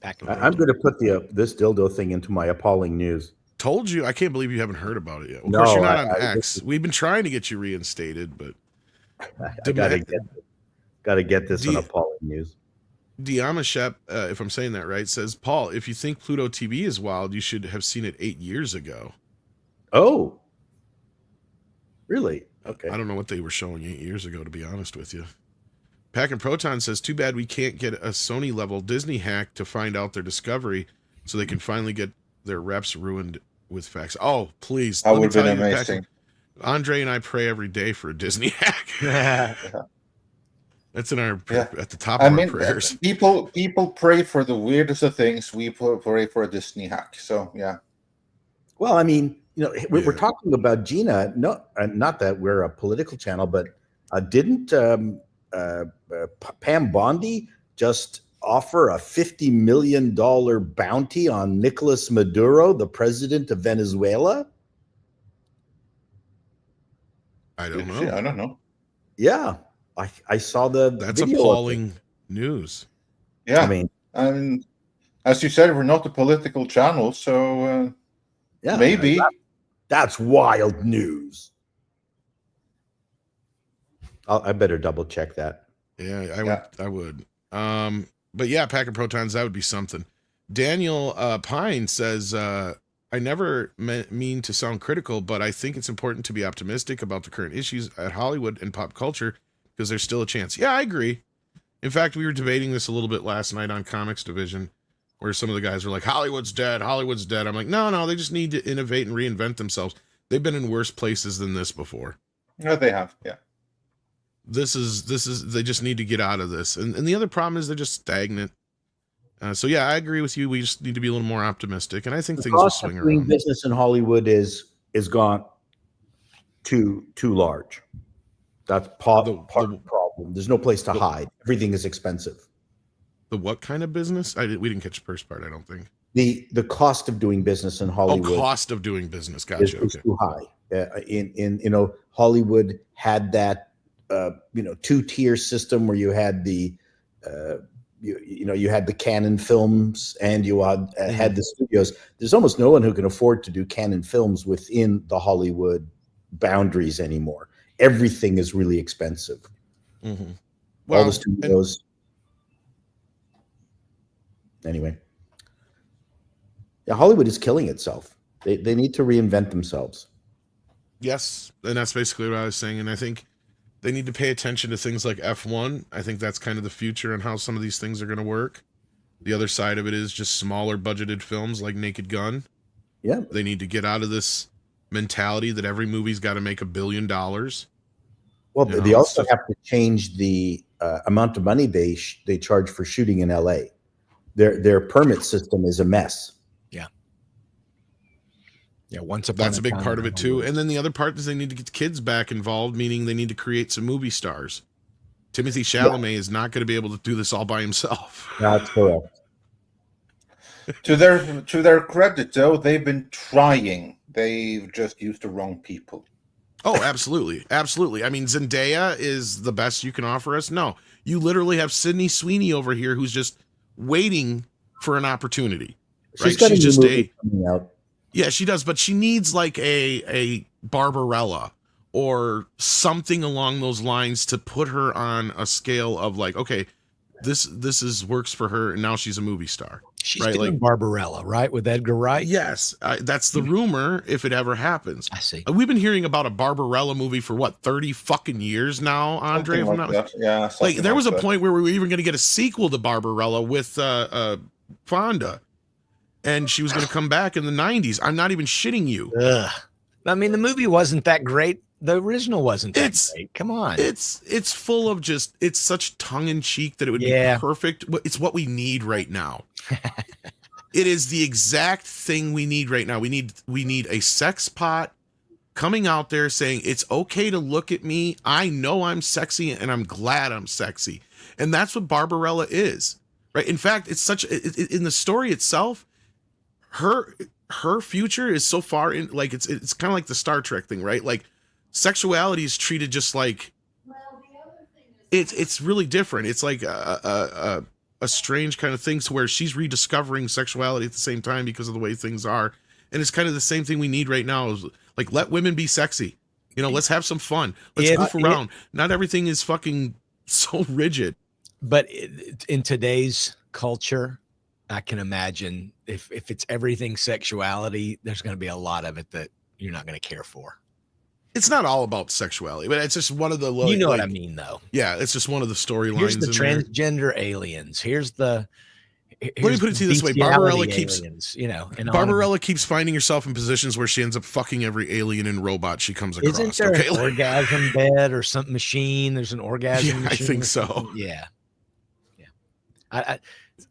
I'm going to put this dildo thing into my appalling news. Told you, I can't believe you haven't heard about it yet. Of No, course, you're not on I- X. We've been trying to get you reinstated, but I gotta get this on appalling news. Diamashep, if I'm saying that right, says, Paul, if you think Pluto TV is wild, you should have seen it 8 years ago. Oh, really? Okay. I don't know what they were showing you 8 years ago, to be honest with you. Pack and Proton says, too bad we can't get a Sony level Disney hack to find out their discovery so they can finally get their reps ruined with facts. Oh, please. That Let me would have been tell you, amazing. Andre and I pray every day for a Disney hack. That's in our at the top of our prayers. People pray for the weirdest of things. We pray for a Disney hack. So yeah. Well, I mean, we're talking about Gina. No, not that we're a political channel, but didn't Pam Bondi just offer a $50 million bounty on Nicolas Maduro, the president of Venezuela? I don't know. I don't know. Yeah, I saw That's video appalling news. Yeah, I mean, and as you said, we're not a political channel, so yeah, maybe that's wild news. I better double check that. Yeah, I would. But yeah, Pack and Protons, that would be something. Daniel Pine says, I never mean to sound critical, but I think it's important to be optimistic about the current issues at Hollywood and pop culture because there's still a chance. Yeah, I agree. In fact, we were debating this a little bit last night on Comics Division, where some of the guys were like, Hollywood's dead. I'm like, no, they just need to innovate and reinvent themselves. They've been in worse places than this before. Yeah, they have. Yeah. This is they just need to get out of this. And the other problem is they're just stagnant. So yeah, I agree with you. We just need to be a little more optimistic, and I think things will swing doing around. business in Hollywood is gone too large. That's part of the problem. There's no place to hide. Everything is expensive. The what kind of business? We didn't catch the first part. I don't think. The cost of doing business in Hollywood. Oh, cost of doing business. Gotcha. Is too high. In Hollywood had that 2-tier system where you had the you had the Canon films and you had the studios. There's almost no one who can afford to do Canon films within the Hollywood boundaries anymore. Everything is really expensive. Mm-hmm. All the studios. Anyway, yeah, Hollywood is killing itself. They need to reinvent themselves. Yes, and that's basically what I was saying. And I think they need to pay attention to things like F1. I think that's kind of the future and how some of these things are going to work. The other side of it is just smaller budgeted films like Naked Gun. Yeah. They need to get out of this mentality that every movie's got to make $1 billion. Well, they also have to change the amount of money they charge for shooting in LA. Their permit system is a mess. Yeah, that's a big part of it too. And then the other part is they need to get the kids back involved, meaning they need to create some movie stars. Timothy Chalamet is not going to be able to do this all by himself. That's correct. To their credit, though, they've been trying. They've just used the wrong people. Oh, absolutely. Absolutely. I mean, Zendaya is the best you can offer us. No, you literally have Sydney Sweeney over here who's just waiting for an opportunity. She's Right? got She's a new just movie coming out. yeah, she does, but she needs like a Barbarella or something along those lines to put her on a scale of like, okay, this is works for her, and now she's a movie star. She's right? doing Like, Barbarella, right? With Edgar Wright? yes, that's the rumor if it ever happens. I see. We've been hearing about a Barbarella movie for what, 30 fucking years now, Andre? Something If I'm like not that. Yeah, like something there like was a that. point where we were even going to get a sequel to Barbarella with Fonda, and she was going to come back in the 90s. I'm not even shitting you. Ugh. I mean, the movie wasn't that great. The original wasn't that It's- great. Come on. It's full of just, it's such tongue in cheek that it would Yeah. be perfect. It's what we need right now. It is the exact thing we need right now. We need a sex pot coming out there saying it's okay to look at me. I know I'm sexy and I'm glad I'm sexy. And that's what Barbarella is. Right? In fact, it's such in the story itself, her future is so far in, like it's kind of like the Star Trek thing, right? Like sexuality is treated just like it's really different. It's like a strange kind of thing to where she's rediscovering sexuality at the same time because of the way things are. And it's kind of the same thing we need right now is like, let women be sexy. You know, let's have some fun. Let's Yeah, goof around. Not everything is fucking so rigid. But in today's culture, I can imagine if it's everything sexuality, there's going to be a lot of it that you're not going to care for. It's not all about sexuality, but it's just one of the, You know what I mean, though. Yeah, it's just one of the storylines. Here's the in there. transgender aliens. Here's the. Let me put it to you this way: bestiality Barbarella keeps aliens, you know, and Barbarella keeps finding herself in positions where she ends up fucking every alien and robot she comes across. Isn't there okay? an orgasm bed or something machine? There's an orgasm Yeah, I machine. think or so. something? Yeah. Yeah.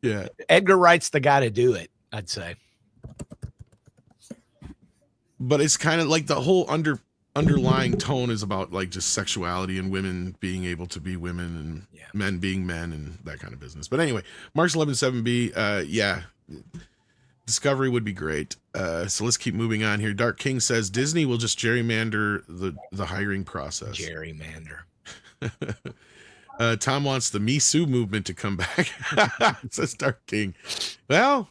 Yeah. Edgar Wright's the guy to do it, I'd say. But it's kind of like the whole underlying tone is about like just sexuality and women being able to be women and men being men and that kind of business. But anyway, Mark's 11.7b, yeah, Discovery would be great. So let's keep moving on here. Dark King says Disney will just gerrymander the hiring process. Gerrymander. Tom wants the Me Sue movement to come back. Says Dark King. Well,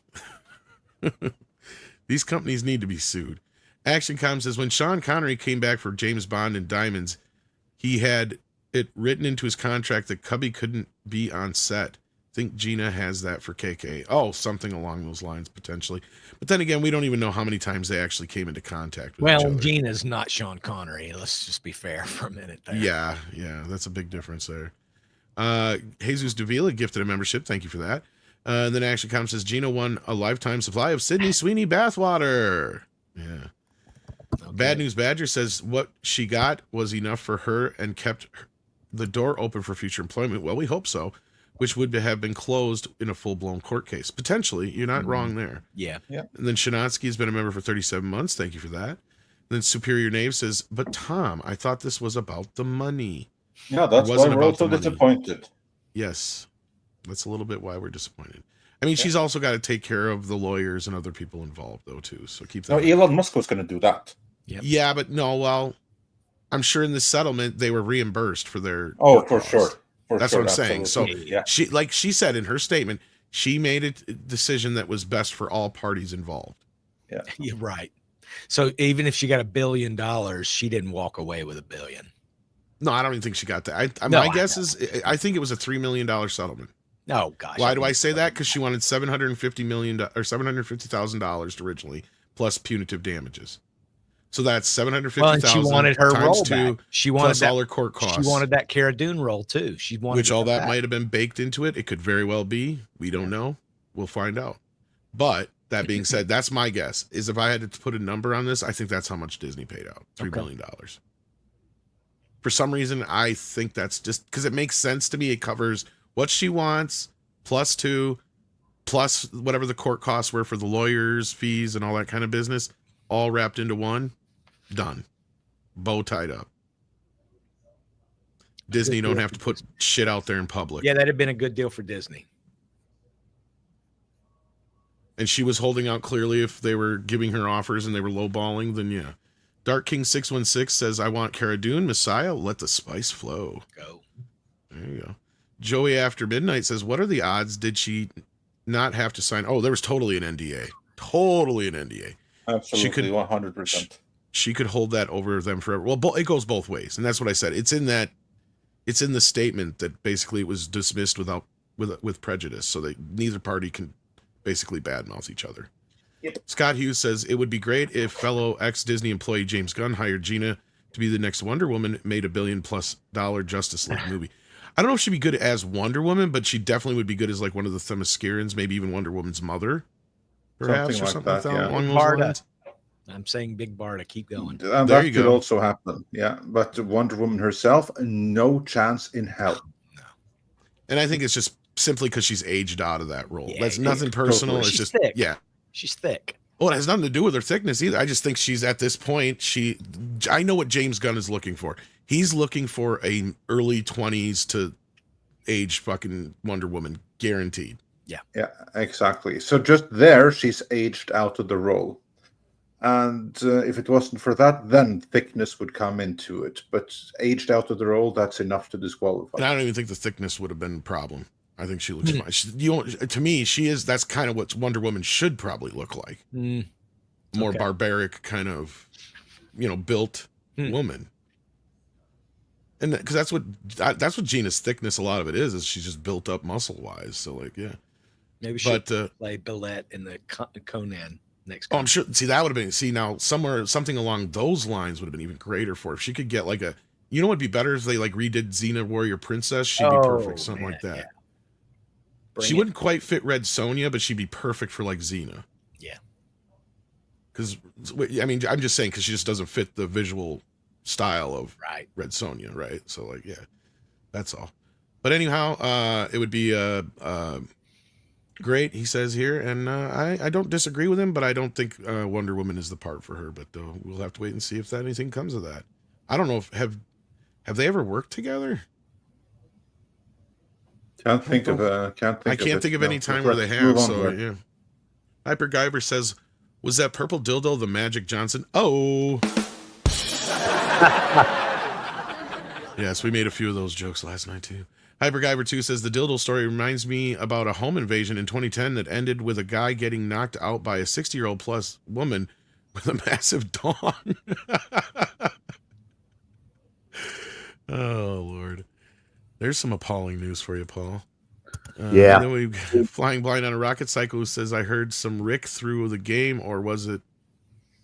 these companies need to be sued. ActionCom says when Sean Connery came back for James Bond and Diamonds, he had it written into his contract that Cubby couldn't be on set. Think Gina has that for KK. Oh, something along those lines potentially. But then again, we don't even know how many times they actually came into contact with each Well, other. Gina's not Sean Connery. Let's just be fair for a minute there. Yeah, that's a big difference there. Jesus Davila gifted a membership. Thank you for that. And then ActionCom says Gina won a lifetime supply of Sydney Sweeney bathwater. Yeah. Okay. Bad News Badger says what she got was enough for her and kept the door open for future employment. Well, we hope so, which would have been closed in a full-blown court case. Potentially. You're not wrong there. Yeah. And then Shanatsky has been a member for 37 months. Thank you for that. And then Superior Knave says, but Tom, I thought this was about the money. Yeah, that's why wasn't we're about also the money. disappointed. Yes. That's a little bit why we're disappointed. I mean, she's also got to take care of the lawyers and other people involved, though, too. So keep that. No, Elon Musk was going to do that. Yep. Yeah, but no, well, I'm sure in the settlement they were reimbursed for their. Oh, court for costs. sure. That's what I'm saying. So absolutely. Yeah. she said in her statement, she made a decision that was best for all parties involved. Yeah. You're right. So even if she got $1 billion, she didn't walk away with $1 billion. No, I don't even think she got that. No, My guess is I think it was a $3 million settlement. Oh gosh. Why do I say that? Because she wanted $750 million or $750,000 originally, plus punitive damages. So that's $750,000. Well, and she wanted her times roll two, back. She wanted plus that, all her court costs. She wanted that Cara Dune roll too. She wanted which all that back. might have been baked into it. It could very well be. We don't know. We'll find out. But that being said, that's my guess. Is if I had to put a number on this, I think that's how much Disney paid out. $3 million. For some reason, I think that's just because it makes sense to me. It covers what she wants, plus two, plus whatever the court costs were for the lawyers' fees and all that kind of business, all wrapped into one. Done. Bow tied up. Disney don't have to put shit out there in public. Yeah, that'd have been a good deal for Disney. and she was holding out clearly if they were giving her offers and they were lowballing, then yeah. Dark King 616 says, I want Cara Dune, Messiah, let the spice flow. Go. There you go. Joey After Midnight says, what are the odds did she not have to sign? Oh, there was totally an NDA. Totally an NDA. Absolutely, 100%. She could hold that over them forever. Well, it goes both ways, and that's what I said. It's in the statement that basically it was dismissed with prejudice, so that neither party can basically badmouth each other. Yep. Scott Hughes says it would be great if fellow ex-Disney employee James Gunn hired Gina to be the next Wonder Woman, made $1 billion+ Justice League movie. I don't know if she'd be good as Wonder Woman, but she definitely would be good as like one of the Themyscirans, maybe even Wonder Woman's mother, perhaps, something like that yeah. along those Barda. lines. I'm saying Big Barda, keep going. And There that you could go. also happen, yeah. But Wonder Woman herself, no chance in hell. And I think it's just simply because she's aged out of that role. Yeah, That's nothing personal. totally. It's She's just thick. yeah. She's thick. Well, it has nothing to do with her thickness either. I just think she's at this point. I know what James Gunn is looking for. He's looking for a early 20s to age fucking Wonder Woman, guaranteed. Yeah, exactly. So just there, she's aged out of the role. And if it wasn't for that, then thickness would come into it. But aged out of the role, that's enough to disqualify. And I don't even think the thickness would have been a problem. I think she looks fine. To me, she is. That's kind of what Wonder Woman should probably look like. More Okay. barbaric, kind of, built woman. And because that's what Gina's thickness. A lot of it is she's just built up muscle wise. So like, yeah. Maybe she'll But play Billette in the Conan next. I'm sure. See, that would have been. Now something along those lines would have been even greater for her. If she could get like a. You know what'd be better if they like redid Xena Warrior Princess. She'd be perfect. Something like that. Yeah. She wouldn't quite fit Red Sonja, but she'd be perfect for like Xena. Yeah. Because I mean, I'm just saying because she just doesn't fit the visual style of Right. Red Sonja, right? So like, yeah, that's all. But anyhow, it would be great, he says here, and I don't disagree with him, but I don't think Wonder Woman is the part for her. But we'll have to wait and see if anything comes of that. I don't know if have they ever worked together? I can't think of any time where they have. So yeah. Hyper Guyver says, "Was that purple dildo the Magic Johnson?" Oh, yes, we made a few of those jokes last night too. Hyper Guyver 2 says the dildo story reminds me about a home invasion in 2010 that ended with a guy getting knocked out by a 60-year-old plus woman with a massive dong. Oh Lord. There's some appalling news for you, Paul. Yeah. And then we Flying Blind on a Rocket Cycle, who says, I heard some Rick through the game, or was it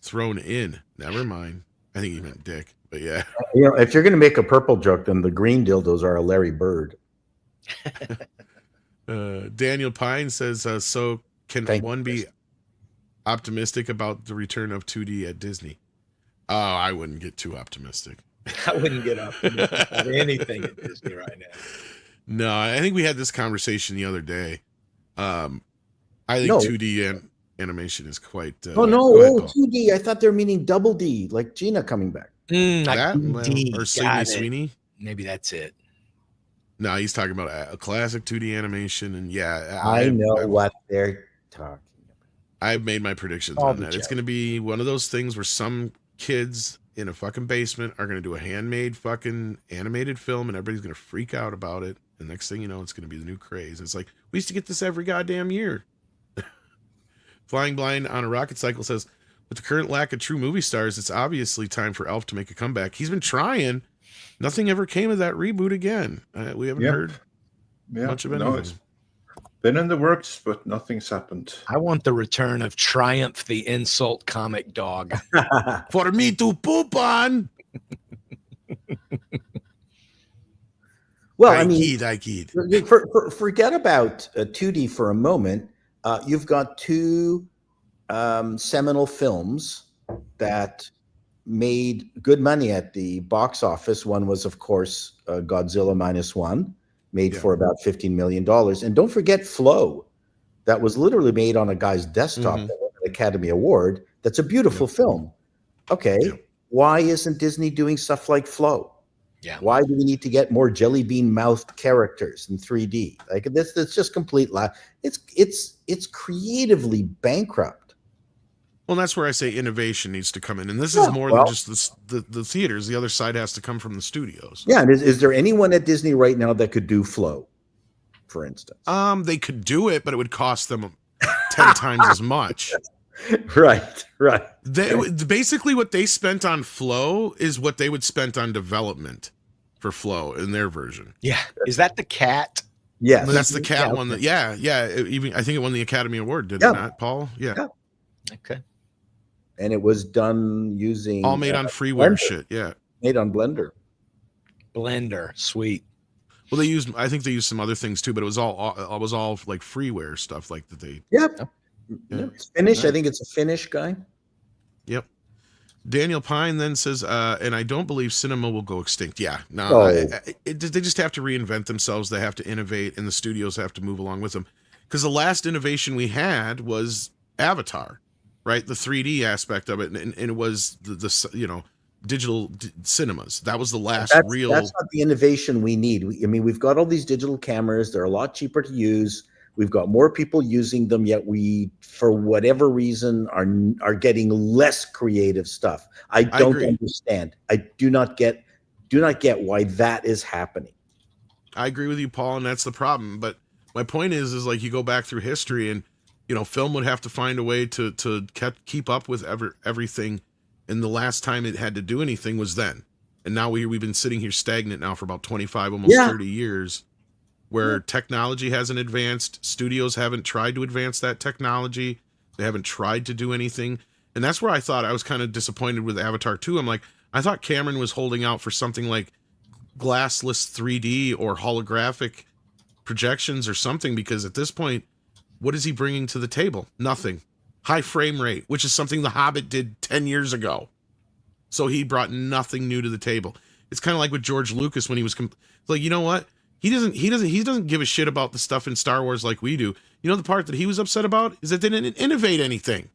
thrown in? Never mind. I think he meant dick, but yeah. If you're going to make a purple joke, then the green dildos are a Larry Bird. Daniel Pine says, so can Thank one be optimistic about the return of 2D at Disney? Oh, I wouldn't get too optimistic. I wouldn't get up about anything at Disney right now. No, I think we had this conversation the other day. I think No. 2D animation is quite. Oh, no. Go ahead, Oh, Paul. 2D. I thought they were meaning double D, like Gina coming back. That well, D, or got Sydney it. Sweeney. Maybe that's it. No, he's talking about a classic 2D animation, and yeah, I know what they're talking about. I've made my predictions All on the that. It's jokes. going to be one of those things where some kids in a fucking basement are going to do a handmade fucking animated film, and everybody's going to freak out about it. The next thing you know, it's going to be the new craze. It's like, we used to get this every goddamn year. Flying Blind on a Rocket Cycle says, with the current lack of true movie stars, it's obviously time for Elf to make a comeback. He's been trying. Nothing ever came of that reboot again. We haven't heard much of anything. It's been in the works, but nothing's happened. I want the return of Triumph, the insult comic dog. For me to poop on. Well, I kid. Forget about 2D for a moment. You've got two seminal films that made good money at the box office. One was, of course, Godzilla -1, made for about $15 million. And don't forget Flow, that was literally made on a guy's desktop that won an Academy Award. That's a beautiful film. Okay, why isn't Disney doing stuff like Flow? Yeah. Why do we need to get more jelly bean mouthed characters in 3D? Like this, it's just complete it's creatively bankrupt. Well, that's where I say innovation needs to come in, and this Yeah, is more well- than just the theaters. The other side has to come from the studios. Yeah, and is there anyone at Disney right now that could do Flow, for instance? They could do it, but it would cost them 10 times as much. Right. Basically, what they spent on Flow is what they would spent on development for Flow in their version. Yeah. Is that the cat? Yes. That's the cat Yeah, one. That even I think it won the Academy Award, did Yeah. it not, Paul? Yeah. Yeah. Okay. and it was done using All made on freeware Blender. shit. Yeah. Made on Blender. Blender. Sweet. Well, I think they used some other things too, but it was all like freeware stuff like that they. Yep. Yeah. It's Finnish. I think it's a Finnish guy. Yep. Daniel Pine then says, and I don't believe cinema will go extinct. Yeah, no, Oh. they just have to reinvent themselves. They have to innovate, and the studios have to move along with them. Because the last innovation we had was Avatar, right? The 3D aspect of it, and it was the digital cinemas. That was the last real. That's not the innovation we need. We've got all these digital cameras. They're a lot cheaper to use. We've got more people using them, yet we, for whatever reason, are getting less creative stuff. I don't understand. I do not get why that is happening. I agree with you, Paul, and that's the problem. But my point is like you go back through history, and film would have to find a way to keep up with everything. And the last time it had to do anything was then. And now we've been sitting here stagnant now for about 25, almost 30 years, where technology hasn't advanced. Studios haven't tried to advance that technology. They haven't tried to do anything. And that's where I thought I was kind of disappointed with Avatar 2. I'm like, I thought Cameron was holding out for something like glassless 3D or holographic projections or something, because at this point, what is he bringing to the table? Nothing. High frame rate, which is something The Hobbit did 10 years ago. So he brought nothing new to the table. It's kind of like with George Lucas when he was like, you know what? He doesn't give a shit about the stuff in Star Wars like we do. You know, the part that he was upset about is that they didn't innovate anything.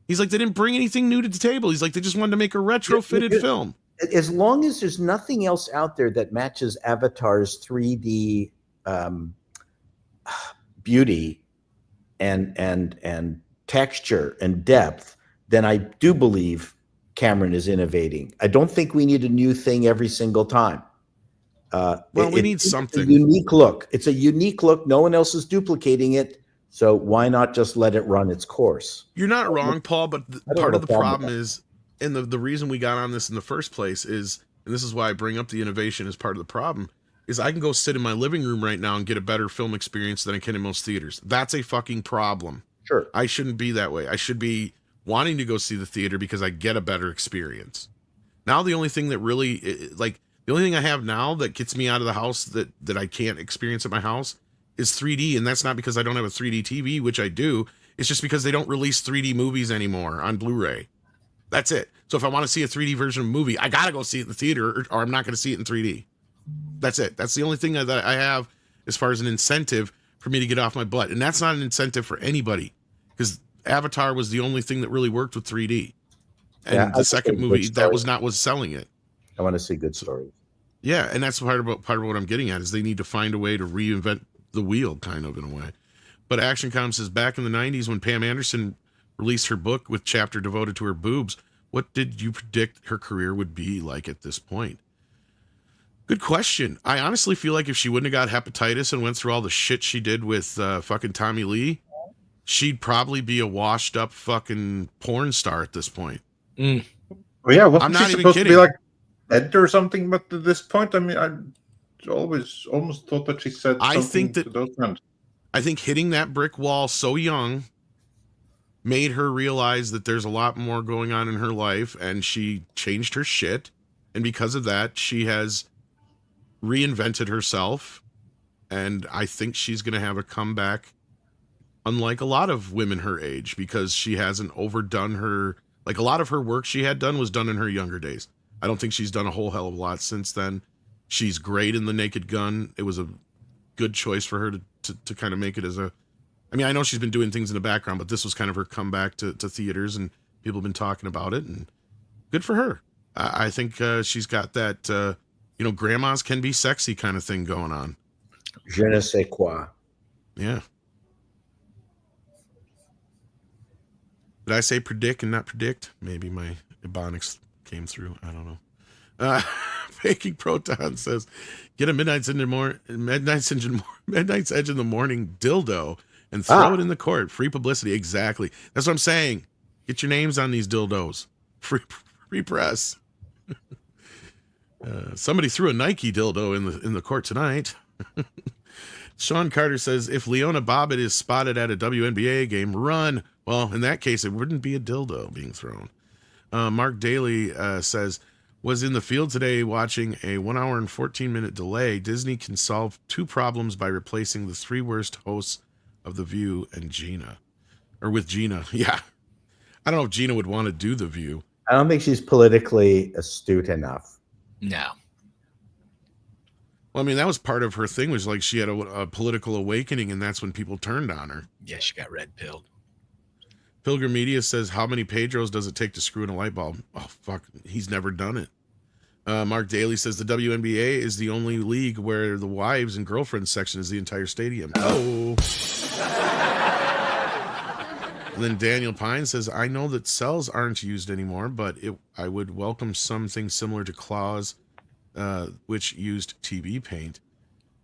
He's like, they didn't bring anything new to the table. He's like, they just wanted to make a retrofitted film. As long as there's nothing else out there that matches Avatar's 3D beauty and texture and depth, then I do believe Cameron is innovating. I don't think we need a new thing every single time. We need something. It's a unique look. It's a unique look. No one else is duplicating it. So why not just let it run its course? You're not wrong, Paul, but I don't part have of a the problem problem with that. is, and the reason we got on this in the first place is, and this is why I bring up the innovation as part of the problem, is I can go sit in my living room right now and get a better film experience than I can in most theaters. That's a fucking problem. Sure. I shouldn't be that way. I should be wanting to go see the theater because I get a better experience. Now the only thing that really, the only thing I have now that gets me out of the house that I can't experience at my house is 3D, and that's not because I don't have a 3D TV, which I do. It's just because they don't release 3D movies anymore on Blu-ray. That's it. So if I want to see a 3D version of a movie, I gotta go see it in the theater, or I'm not going to see it in 3D. That's it. That's the only thing that I have as far as an incentive for me to get off my butt, and that's not an incentive for anybody, because Avatar was the only thing that really worked with 3D, and the second movie that was not what's selling it. I want to see good stories. Yeah, and that's part of what I'm getting at, is they need to find a way to reinvent the wheel, kind of, in a way. But Action Com says, back in the 90s when Pam Anderson released her book with chapter devoted to her boobs, what did you predict her career would be like at this point? Good question. I honestly feel like if she wouldn't have got hepatitis and went through all the shit she did with fucking Tommy Lee, she'd probably be a washed up fucking porn star at this point. Mm. Well, yeah, wasn't I'm she not even supposed to be kidding. like dead or something? But at this point, I mean, I almost thought that she said I something think that- to those terms. I think hitting that brick wall so young made her realize that there's a lot more going on in her life, and she changed her shit. And because of that, she has reinvented herself. And I think she's going to have a comeback, unlike a lot of women her age, because she hasn't overdone her. Like, a lot of her work she had done was done in her younger days. I don't think she's done a whole hell of a lot since then. She's great in The Naked Gun. It was a good choice for her to kind of make it as a, I mean, I know she's been doing things in the background, but this was kind of her comeback to theaters, and people have been talking about it, and good for her. I think she's got that You know, grandmas can be sexy kind of thing going on. Je ne sais quoi. Yeah. Did I say predict and not predict? Maybe my ebonics came through. I don't know. Faking Proton says, get a Midnight's Edge in the morning dildo and throw it in the court. Free publicity. Exactly. That's what I'm saying. Get your names on these dildos. Free press. Somebody threw a Nike dildo in the court tonight. Sean Carter says, if Leona Bobbitt is spotted at a WNBA game, run. Well, in that case, it wouldn't be a dildo being thrown. Mark Daly says, was in the field today watching a 1 hour and 14-minute delay. Disney can solve 2 problems by replacing the 3 worst hosts of The View and Gina. Or with Gina. Yeah. I don't know if Gina would want to do The View. I don't think she's politically astute enough. No. Well, I mean, that was part of her thing, was like she had a political awakening, and that's when people turned on her. Yeah, she got red pilled. Pilgrim Media says, how many Pedros does it take to screw in a light bulb? Oh, fuck. He's never done it. Mark Daly says the WNBA is the only league where the wives and girlfriends section is the entire stadium. Oh. And then Daniel Pine says, I know that cells aren't used anymore, but I would welcome something similar to Claws, which used TV paint.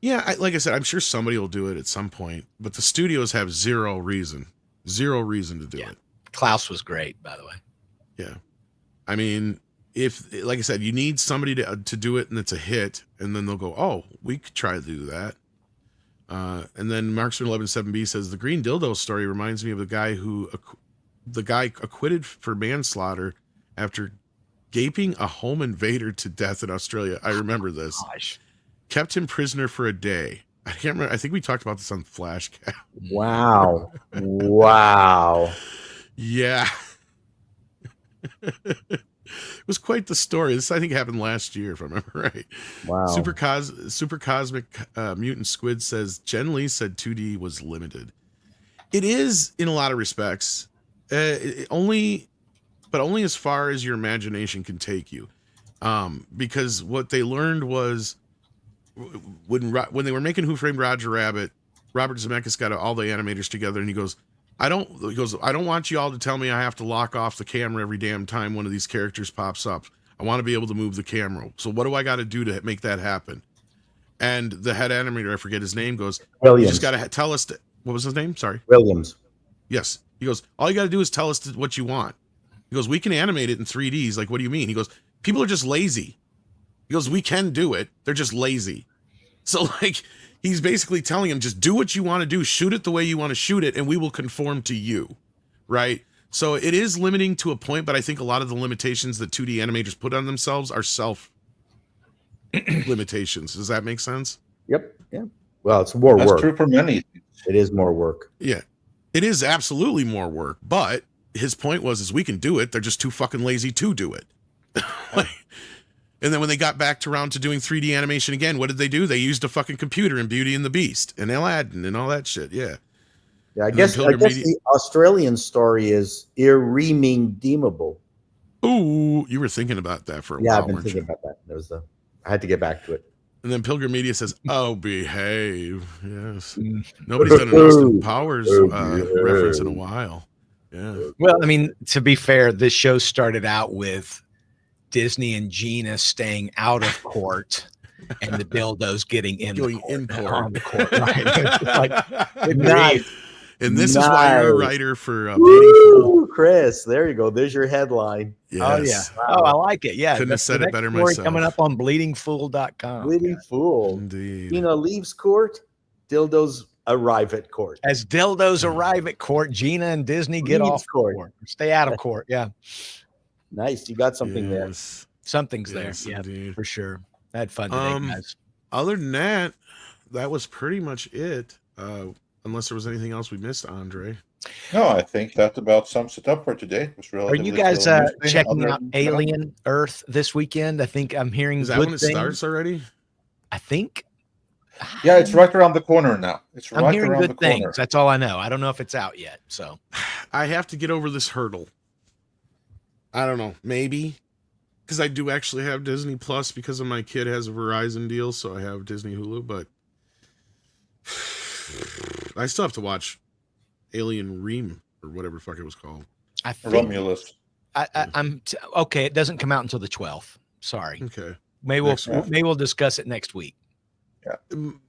Yeah, like I said, I'm sure somebody will do it at some point, but the studios have zero reason to do it. Klaus was great, by the way. Yeah. I mean, if, like I said, you need somebody to do it and it's a hit, and then they'll go, oh, we could try to do that. And then Markster 117B says, the green dildo story reminds me of the guy acquitted for manslaughter after gaping a home invader to death in Australia. I remember this. Gosh. Kept him prisoner for a day. I can't remember. I think we talked about this on Flashcast. Wow. Wow. Yeah. It was quite the story. This, I think, happened last year, if I remember right. Wow. Super Cosmic Mutant Squid says, Jen Lee said 2D was limited. It is in a lot of respects. Only as far as your imagination can take you. Because what they learned was when they were making Who Framed Roger Rabbit, Robert Zemeckis got all the animators together and he goes, I don't want you all to tell me I have to lock off the camera every damn time one of these characters pops up. I want to be able to move the camera. So what do I got to do to make that happen? And the head animator, I forget his name, goes, Williams. You just got to tell us. What was his name? Sorry. Williams. Yes. He goes, all you got to do is tell us what you want. He goes, we can animate it in 3D. He's like, what do you mean? He goes, people are just lazy. He goes, we can do it. They're just lazy. So like, he's basically telling him, just do what you want to do. Shoot it the way you want to shoot it. And we will conform to you. Right. So it is limiting to a point, but I think a lot of the limitations that 2D animators put on themselves are self limitations. Does that make sense? Yep. Yeah. Well, it's more That's work. true for many. It is more work. Yeah. It is absolutely more work, but his point is we can do it. They're just too fucking lazy to do it. And then when they got back around to doing 3D animation again, what did they do? They used a fucking computer in Beauty and the Beast and Aladdin and all that shit. Yeah. Yeah, I guess the Australian story is irredeemable. Ooh, you were thinking about that for a while. Yeah, I've been thinking about that. I had to get back to it. And then Pilgrim Media says, "Oh, behave." Yes, nobody's done an Austin Powers reference in a while. Yeah. Well, I mean, to be fair, this show started out with Disney and Gina staying out of court, and the dildos getting in on the court. Right? Like, nice. And this is why you're a writer for Bleeding Fool. Chris, there you go. There's your headline. Yes. Oh yeah. Wow. Oh, I like it. Yeah. Couldn't have said it better myself. Coming up on bleedingfool.com. Bleeding Fool. Indeed. Gina leaves court. Dildos arrive at court. As dildos arrive at court, Gina and Disney get off court. Stay out of court. Yeah. Nice. You got something there. Something's Yes, there. indeed. Yeah, for sure. I had fun today, guys. Other than that, that was pretty much it. Unless there was anything else we missed, Andre. No, I think that about sums it up for today. It was Are you guys checking out Alien Earth this weekend? I think I'm hearing. Is that when it starts already? I think. Yeah, it's right around the corner now. It's right I'm hearing around good the corner. things. That's all I know. I don't know if it's out yet. So I have to get over this hurdle. I don't know. Maybe because I do actually have Disney Plus because of my kid has a Verizon deal, so I have Disney Hulu, but I still have to watch Alien Ream or whatever the fuck it was called. I think Romulus. I'm okay. It doesn't come out until the 12th. Sorry. Okay. Maybe we'll discuss it next week.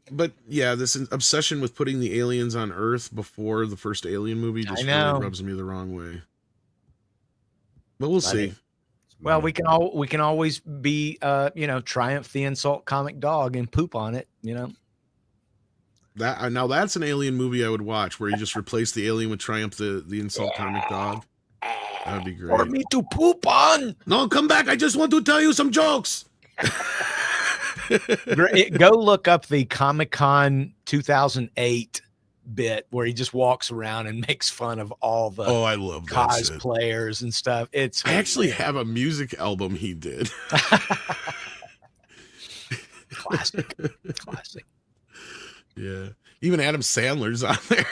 But yeah, this obsession with putting the aliens on Earth before the first Alien movie just I know. really rubs me the wrong way. But we'll see. Well, we can always be triumph the insult comic dog and poop on it, That now that's an Alien movie I would watch, where you just replace the alien with Triumph the insult comic dog. That would be great. For me to poop on. No, come back. I just want to tell you some jokes. Go look up the Comic-Con 2008 bit where he just walks around and makes fun of all the I love that shit. cosplayers and stuff. I actually have a music album he did. Classic. Yeah. Even Adam Sandler's on there.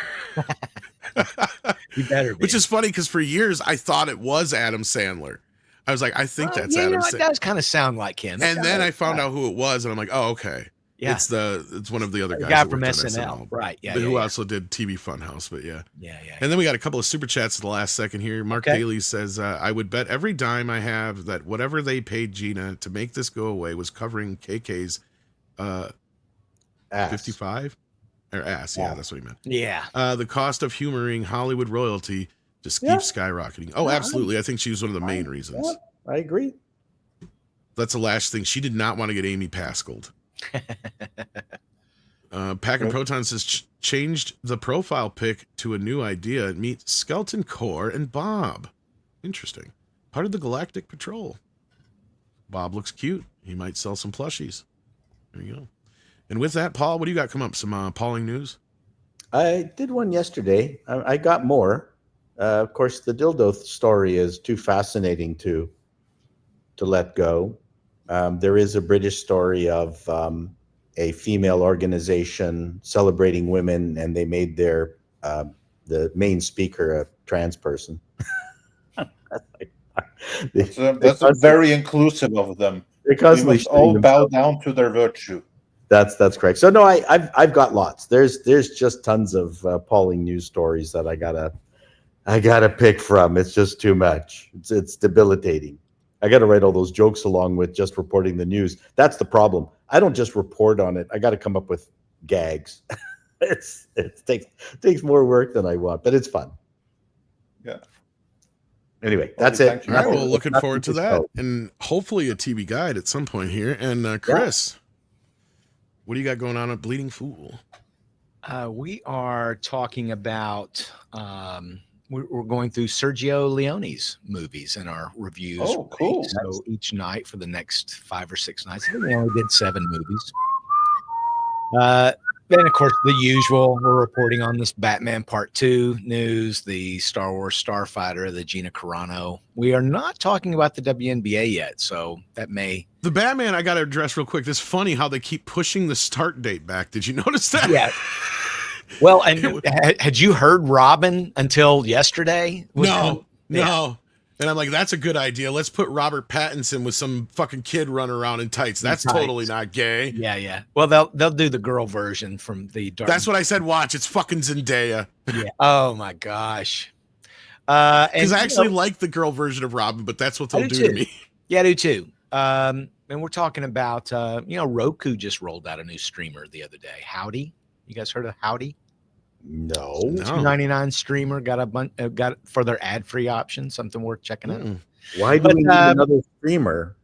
You better be. Which is funny because for years I thought it was Adam Sandler. I was like, I think that's Adam Sandler. It does kind of sound like him. And then I found out who it was, and I'm like, oh, okay. Yeah. It's one of the other guys. The guy that from worked on SNL. Right. Yeah. Who also did TV Funhouse, but yeah. Yeah. And then we got a couple of super chats at the last second here. Mark Daly says, I would bet every dime I have that whatever they paid Gina to make this go away was covering KK's Ass. 55 or ass. Yeah, that's what he meant. Yeah. The cost of humoring Hollywood royalty just keeps skyrocketing. Oh, absolutely. I think she was one of the main reasons. Yeah, I agree. That's the last thing. She did not want to get Amy Pascaled. Pack and Proton says changed the profile pic to a new idea. Meet Skeleton Core and Bob. Interesting. Part of the Galactic Patrol. Bob looks cute. He might sell some plushies. There you go. And with that, Paul, what do you got come up? Some Pauling news? I did one yesterday. I got more. Of course, the dildo story is too fascinating to let go. There is a British story of a female organization celebrating women, and they made their the main speaker a trans person. That's very inclusive of them. We must all bow down to their virtue. That's correct. So no, I've got lots. There's just tons of Pauling news stories that I gotta pick from. It's just too much. It's debilitating. I got to write all those jokes along with just reporting the news. That's the problem. I don't just report on it. I got to come up with gags. It takes more work than I want, but it's fun. Yeah. Anyway, that's it. All right, well, looking forward to that, and hopefully a TV guide at some point here. And Chris, what do you got going on at Bleeding Fool? We are talking about. We're going through Sergio Leone's movies in our reviews. Oh, cool. So each night for the next 5 or 6 nights. I think we only did 7 movies. Then, of course, the usual. We're reporting on this Batman Part 2 news, the Star Wars Starfighter, the Gina Carano. We are not talking about the WNBA yet, so that may... The Batman, I got to address real quick. It's funny how they keep pushing the start date back. Did you notice that? Yeah. Well, and had you heard Robin until yesterday? No. And I'm like, that's a good idea. Let's put Robert Pattinson with some fucking kid running around in tights. That's totally not gay. Yeah. Well, they'll do the girl version from the Dark. That's what I said. Watch, it's fucking Zendaya. Yeah. Oh my gosh. Because I actually like the girl version of Robin, but that's what they'll do to me. Yeah, I do too. And we're talking about Roku just rolled out a new streamer the other day. Howdy. You guys heard of Howdy? No. $2.99 streamer, got for their ad-free option, something worth checking out. Why do we need another streamer?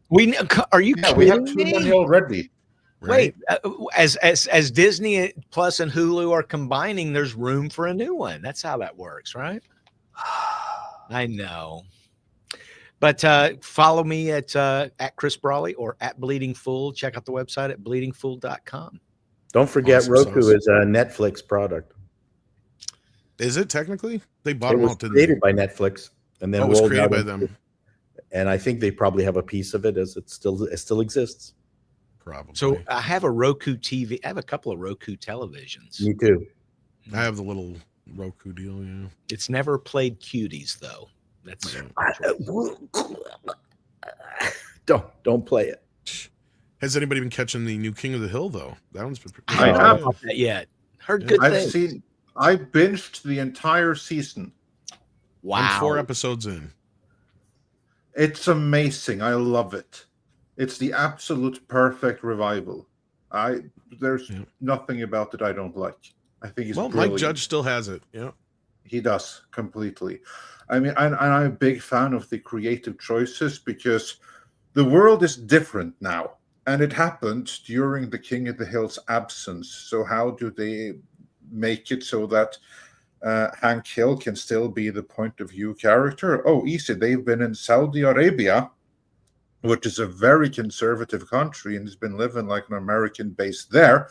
Are you kidding we have too many already. Right? Wait, as Disney Plus and Hulu are combining, there's room for a new one. That's how that works, right? I know. But follow me at Chris Brawley or at Bleeding Fool. Check out the website at bleedingfool.com. Don't forget, Roku is a Netflix product. Is it technically? They bought it them was out, didn't created they? by Netflix, and then it was rolled created out by them. And I think they probably have a piece of it as it still exists. Probably. So I have a Roku TV. I have a couple of Roku televisions. Me too. I have the little Roku deal. Yeah. It's never played Cuties though. That's don't play it. Has anybody been catching the new King of the Hill though? That one's been pretty I No. don't know about that yet. Heard good I've things. I binged the entire season. Wow. I'm 4 episodes in. It's amazing. I love it. It's the absolute perfect revival. There's Yeah. nothing about it I don't like. I think he's Well, brilliant. Mike Judge still has it. Yeah. He does completely. I mean, I'm a big fan of the creative choices because the world is different now, and it happened during the King of the Hill's absence. So how do they make it so that Hank Hill can still be the point of view character? Oh, easy. They've been in Saudi Arabia, which is a very conservative country, and has been living like an American base there.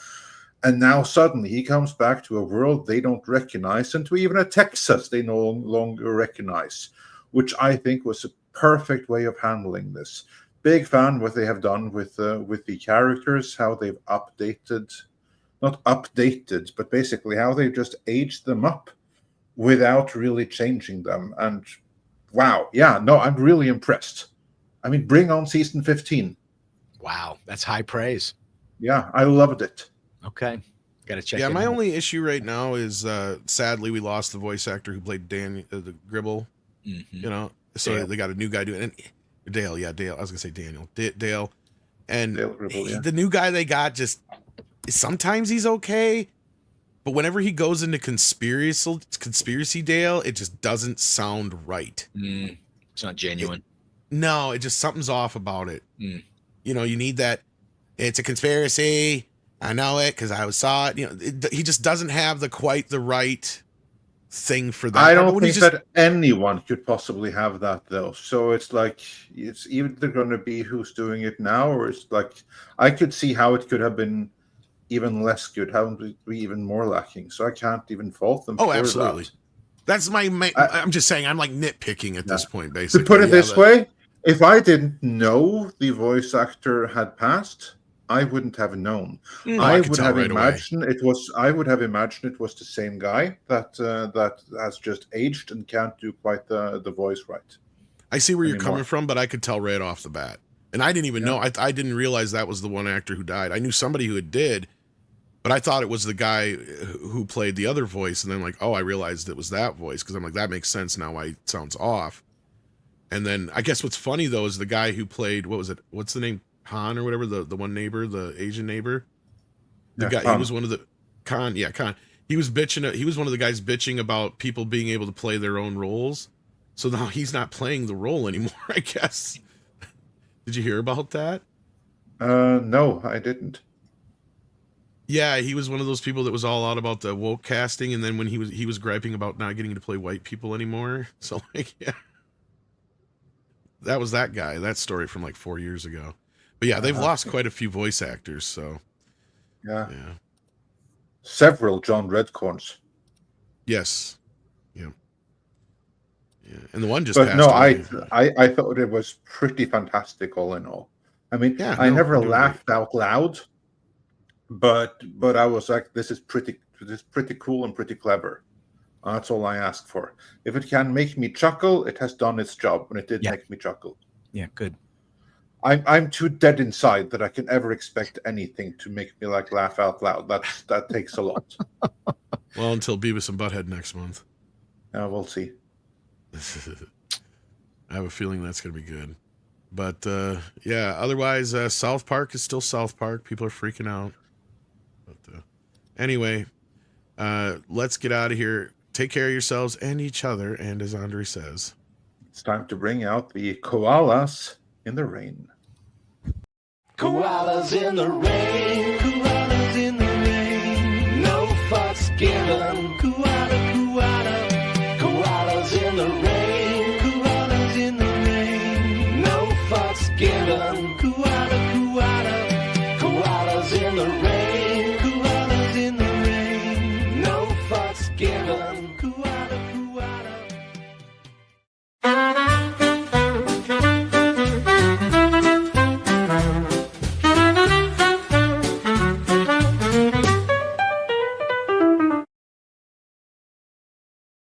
And now suddenly he comes back to a world they don't recognize, and to even a Texas they no longer recognize, which I think was a perfect way of handling this. Big fan what they have done with the characters, how they've not updated, but basically how they've just aged them up without really changing them. And wow, yeah, no, I'm really impressed. I mean, bring on season 15. Wow. That's high praise. Yeah, I loved it. Okay. Got to check Yeah, it my out. only issue right now is sadly we lost the voice actor who played the Gribble. Mhm. You know, so Dale. they got a new guy doing it. Dale, yeah, Dale. I was gonna say Daniel, Dale, and Dale Gribble, yeah. the new guy they got just sometimes he's okay, but whenever he goes into conspiracy Dale, it just doesn't sound right. It's not genuine. No, it just something's off about it. Mm. You know, you need that. It's a conspiracy. I know it because I saw it. You know, he just doesn't have quite the right thing for that. I But don't when he's think just- that anyone could possibly have that though. So it's like it's either going to be who's doing it now, or it's like I could see how it could have been even less good, how it be even more lacking. So I can't even fault them. Oh, for absolutely. that. That's I'm just saying I'm like nitpicking at this point, To basically. put it Yeah, this but- way, if I didn't know the voice actor had passed, I wouldn't have known. I I could would tell have right away. imagined it was. I would have imagined it was the same guy that has just aged and can't do quite the voice right. I see where you're anymore. coming from, but I could tell right off the bat. And I didn't even know. I didn't realize that was the one actor who died. I knew somebody who did, but I thought it was the guy who played the other voice. And then like, oh, I realized it was that voice because I'm like, that makes sense now why it sounds off. And then I guess what's funny though is the guy who played, what was it? What's the name? Han or whatever, the one neighbor, the Asian neighbor. The guy, Khan. he was one of the Khan. Yeah, Khan. He was bitching. He was one of the guys bitching about people being able to play their own roles. So now he's not playing the role anymore, I guess. Did you hear about that? No, I didn't. Yeah, he was one of those people that was all out about the woke casting, and then when he was griping about not getting to play white people anymore. So like, yeah, that was that guy. That story from like 4 years ago. But yeah, they've lost quite a few voice actors. So Yeah, yeah, several John Redcorns. yes, yeah, yeah, and the one just. But passed no, away. I thought it was pretty fantastic all in all. I mean, Yeah, I no, never I do agree. laughed out loud, but I was like, this is pretty cool and pretty clever. That's all I ask for. If it can make me chuckle, it has done its job, and it did Yeah. make me chuckle. Yeah, good. I'm too dead inside that I can ever expect anything to make me like laugh out loud. That takes a lot. Well, until Beavis and Butthead next month. We'll see. I have a feeling that's going to be good. But yeah, otherwise, South Park is still South Park. People are freaking out. But anyway, let's get out of here. Take care of yourselves and each other. And as Andre says, It's time to bring out the koalas in the rain. Koalas in the rain, koalas in the rain, no fucks given, koalas.